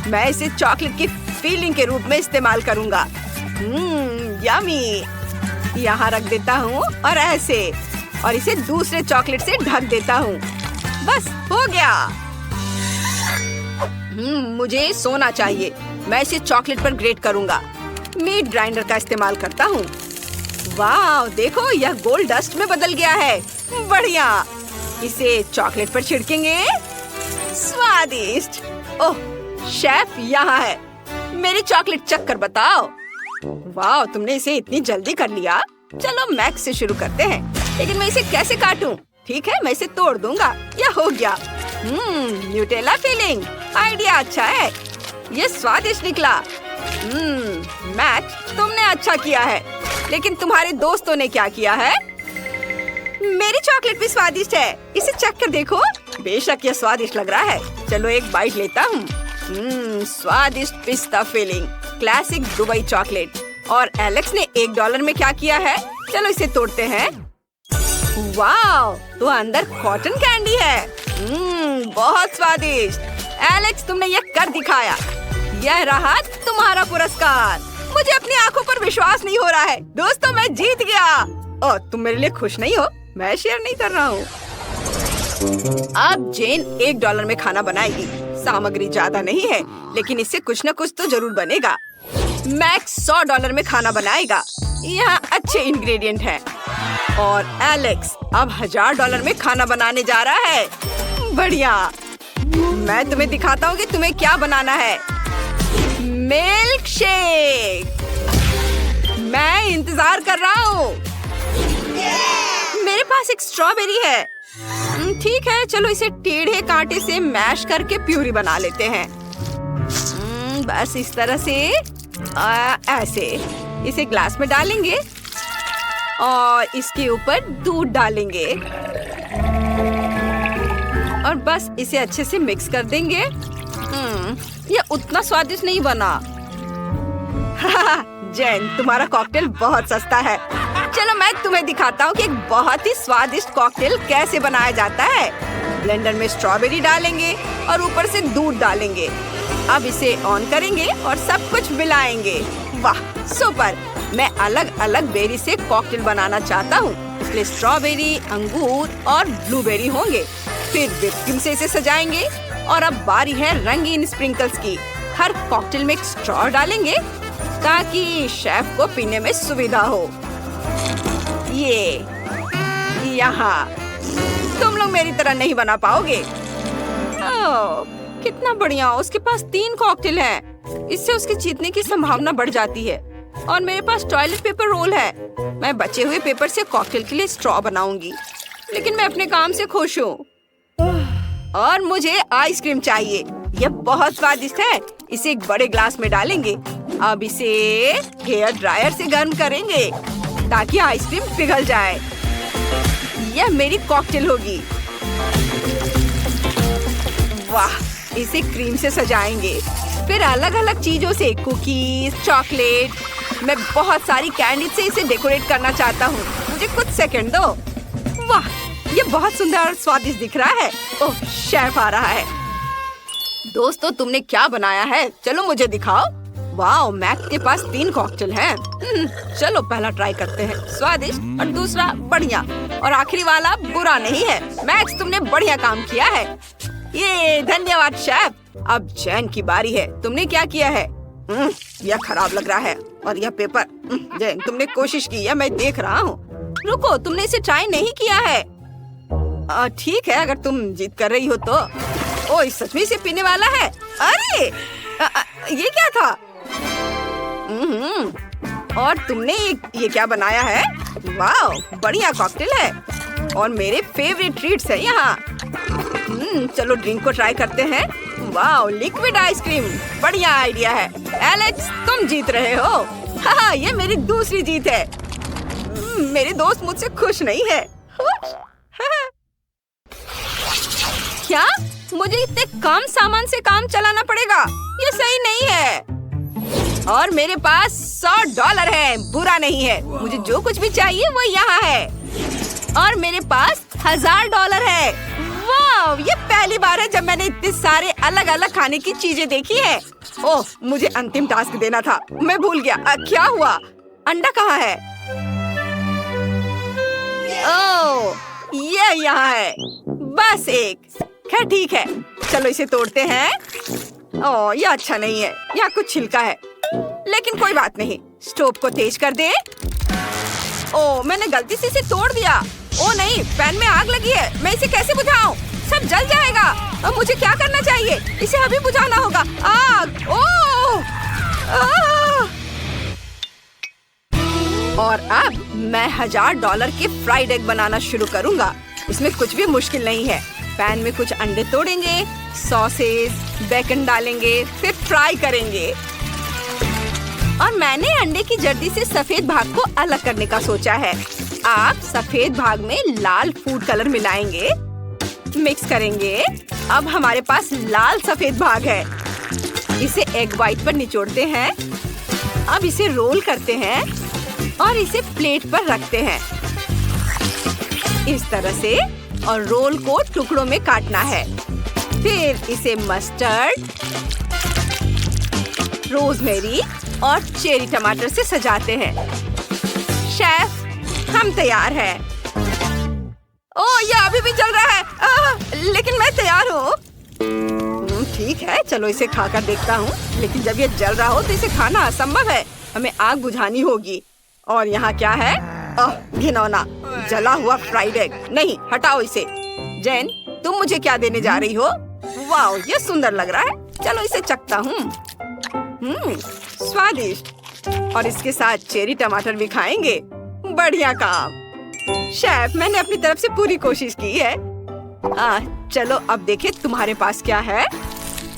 मैं इसे चॉकलेट की फिलिंग के रूप में इस्तेमाल करूंगा। यमी। यहाँ रख देता हूँ और ऐसे, और इसे दूसरे चॉकलेट से ढक देता हूँ। बस हो गया। मुझे सोना चाहिए। मैं इसे चॉकलेट पर ग्रेट करूंगा। मीट ग्राइंडर का इस्तेमाल करता हूँ। वाह, देखो, यह गोल्ड डस्ट में बदल गया है। बढ़िया। इसे चॉकलेट पर छिड़केंगे। स्वादिष्ट। ओह, शेफ यहाँ है। मेरी चॉकलेट चक्कर बताओ। वाह, तुमने इसे इतनी जल्दी कर लिया। चलो मैक्स से शुरू करते हैं। लेकिन मैं इसे कैसे काटूं? ठीक है, मैं इसे तोड़ दूंगा। यह हो गया। Nutella filling. आइडिया अच्छा है। ये स्वादिष्ट निकला। मैक्स, तुमने अच्छा किया है। लेकिन तुम्हारे दोस्तों ने क्या किया है? मेरी चॉकलेट भी स्वादिष्ट है। इसे चख कर देखो। बेशक यह स्वादिष्ट लग रहा है। चलो एक बाइट लेता हूँ। स्वादिष्ट पिस्ता फिलिंग, क्लासिक दुबई चॉकलेट। और एलेक्स ने $1 में क्या किया है? चलो इसे तोड़ते हैं। वाह, तो अंदर कॉटन कैंडी है। बहुत स्वादिष्ट। एलेक्स, तुमने यह कर दिखाया। यह रहा तुम्हारा पुरस्कार। मुझे अपनी आंखों पर विश्वास नहीं हो रहा है। दोस्तों, मैं जीत गया। और तुम मेरे लिए खुश नहीं हो? मैं शेयर नहीं कर रहा हूँ। अब जेन $1 में खाना बनाएगी। सामग्री ज्यादा नहीं है, लेकिन इससे कुछ न कुछ तो जरूर बनेगा। मैक्स $100 में खाना बनाएगा। यहाँ अच्छे इंग्रेडिएंट हैं। और एलेक्स अब $1000 में खाना बनाने जा रहा है। बढ़िया। मैं तुम्हें दिखाता हूँ कि तुम्हें क्या बनाना है। Milk shake. मैं इंतजार कर रहा हूँ। मेरे पास एक स्ट्रॉबेरी है। ठीक है, चलो इसे टेढ़े कांटे से मैश करके प्यूरी बना लेते हैं। बस इस तरह से। ऐसे इसे ग्लास में डालेंगे। और इसके ऊपर दूध डालेंगे और बस इसे अच्छे से मिक्स कर देंगे। ये उतना स्वादिष्ट नहीं बना। जैन, तुम्हारा कॉकटेल बहुत सस्ता है। चलो मैं तुम्हें दिखाता हूँ कि एक बहुत ही स्वादिष्ट कॉकटेल कैसे बनाया जाता है। ब्लेंडर में स्ट्रॉबेरी डालेंगे और ऊपर से दूध डालेंगे। अब इसे ऑन करेंगे और सब कुछ मिलाएंगे। वाह, सुपर! मैं अलग अलग बेरी से कॉकटेल बनाना चाहता हूँ, इसलिए स्ट्रॉबेरी, अंगूर और ब्लूबेरी होंगे। फिर व्हिप क्रीम से इसे सजाएंगे और अब बारी है रंगीन स्प्रिंकल्स की। हर कॉकटेल में एक स्ट्रॉ डालेंगे ताकि शेफ को पीने में सुविधा हो। ये यहाँ तुम लोग मेरी तरह नहीं बना पाओगे। ओह, कितना बढ़िया! उसके पास 3 कॉकटेल हैं। इससे उसके जीतने की संभावना बढ़ जाती है। और मेरे पास टॉयलेट पेपर रोल है। मैं बचे हुए पेपर से कॉकटेल के लिए स्ट्रॉ बनाऊंगी। लेकिन मैं अपने काम से खुश हूँ। और मुझे आइसक्रीम चाहिए। यह बहुत स्वादिष्ट है। इसे एक बड़े ग्लास में डालेंगे। अब इसे हेयर ड्रायर से गर्म करेंगे ताकि आइसक्रीम पिघल जाए। यह मेरी कॉकटेल होगी। वाह, इसे क्रीम से सजाएंगे। फिर अलग अलग चीजों से, कुकीज, चॉकलेट, मैं बहुत सारी कैंडी से इसे डेकोरेट करना चाहता हूँ। मुझे कुछ सेकंड दो। वाह, ये बहुत सुंदर और स्वादिष्ट दिख रहा है। ओह, शेफ आ रहा है। दोस्तों, तुमने क्या बनाया है? चलो मुझे दिखाओ। वाह, मैक्स के पास 3 कॉकटेल हैं। चलो पहला ट्राई करते हैं। स्वादिष्ट और दूसरा बढ़िया और आखिरी वाला बुरा नहीं है। मैक्स, तुमने बढ़िया काम किया है। ये धन्यवाद शेफ। अब जैन की बारी है। तुमने क्या किया है? यह खराब लग रहा है। और यह पेपर। जैन, तुमने कोशिश की है, मैं देख रहा हूँ। रुको, तुमने इसे ट्राई नहीं किया है। ठीक है, अगर तुम जिद कर रही हो तो। ओह, सच में इसे पीने वाला है। अरे ये क्या था? और तुमने ये क्या बनाया है? वाह, बढ़िया कॉकटेल है और मेरे फेवरेट ट्रीट्स है यहाँ। चलो ड्रिंक को ट्राई करते हैं। वाह, लिक्विड आइसक्रीम, बढ़िया आइडिया है। एलेक्स, तुम जीत रहे हो। हाँ, ये मेरी दूसरी जीत है। मेरे दोस्त मुझसे खुश नहीं है। क्या मुझे इतने कम सामान से काम चलाना पड़ेगा? ये सही नहीं है। और मेरे पास $100 है। बुरा नहीं है। मुझे जो कुछ भी चाहिए वो यहाँ है। और मेरे पास $1000 है। वाह, ये पहली बार है जब मैंने इतने सारे अलग अलग खाने की चीजें देखी है। ओह, मुझे अंतिम टास्क देना था, मैं भूल गया। क्या हुआ? अंडा कहाँ है? ओह, ये यहाँ है। बस एक। खैर ठीक है, चलो इसे तोड़ते हैं। ओह, ये अच्छा नहीं है। यहाँ कुछ छिलका है, लेकिन कोई बात नहीं। स्टोव को तेज कर दे। ओह, मैंने गलती से इसे तोड़ दिया। ओह नहीं, पैन में आग लगी है। मैं इसे कैसे बुझाऊं? सब जल जाएगा। अब मुझे क्या करना चाहिए? इसे अभी बुझाना होगा। आग! ओह! और अब मैं $1000 के फ्राइड एग बनाना शुरू करूंगा। इसमें कुछ भी मुश्किल नहीं है। पैन में कुछ अंडे तोड़ेंगे, सॉसेज, बेकन डालेंगे, फिर फ्राई करेंगे। और मैंने अंडे की जर्दी से सफेद भाग को अलग करने का सोचा है। आप सफेद भाग में लाल फूड कलर मिलाएंगे, मिक्स करेंगे। अब हमारे पास लाल सफेद भाग है। इसे एग व्हाइट पर निचोड़ते हैं। अब इसे रोल करते हैं और इसे प्लेट पर रखते हैं इस तरह से। और रोल को टुकड़ों में काटना है। फिर इसे मस्टर्ड, रोजमेरी और चेरी टमाटर से सजाते हैं। शेफ, हम तैयार हैं। ओह, ये अभी भी जल रहा है। लेकिन मैं तैयार हूँ। ठीक है, चलो इसे खाकर देखता हूँ। लेकिन जब ये जल रहा हो तो इसे खाना असंभव है। हमें आग बुझानी होगी। और यहाँ क्या है? घिनौना जला हुआ फ्राइड एग। नहीं, हटाओ इसे। जैन, तुम मुझे क्या देने जा रही हो? वाह, ये सुंदर लग रहा है। चलो इसे चखता हूँ। स्वादिष्ट। और इसके साथ चेरी टमाटर भी खाएंगे। बढ़िया काम शेफ, मैंने अपनी तरफ से पूरी कोशिश की है। चलो अब देखें तुम्हारे पास क्या है।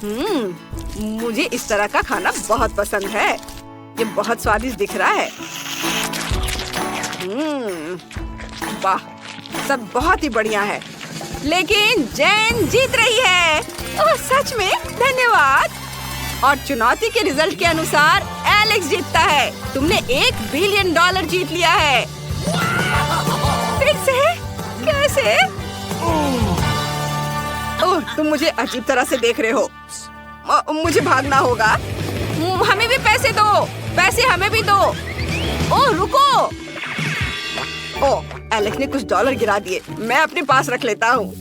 मुझे इस तरह का खाना बहुत पसंद है। ये बहुत स्वादिष्ट दिख रहा है। वाह, सब बहुत ही बढ़िया है, लेकिन जैन जीत रही है। ओह सच में, धन्यवाद। और चुनौती के रिजल्ट के अनुसार एलेक्स जीतता है। तुमने $1 बिलियन जीत लिया है। फिर से? कैसे? ओह, तुम मुझे अजीब तरह से देख रहे हो। मुझे भागना होगा। हमें भी पैसे दो, पैसे हमें भी दो। ओह रुको। ओह, एलेक्स ने कुछ डॉलर गिरा दिए। मैं अपने पास रख लेता हूँ।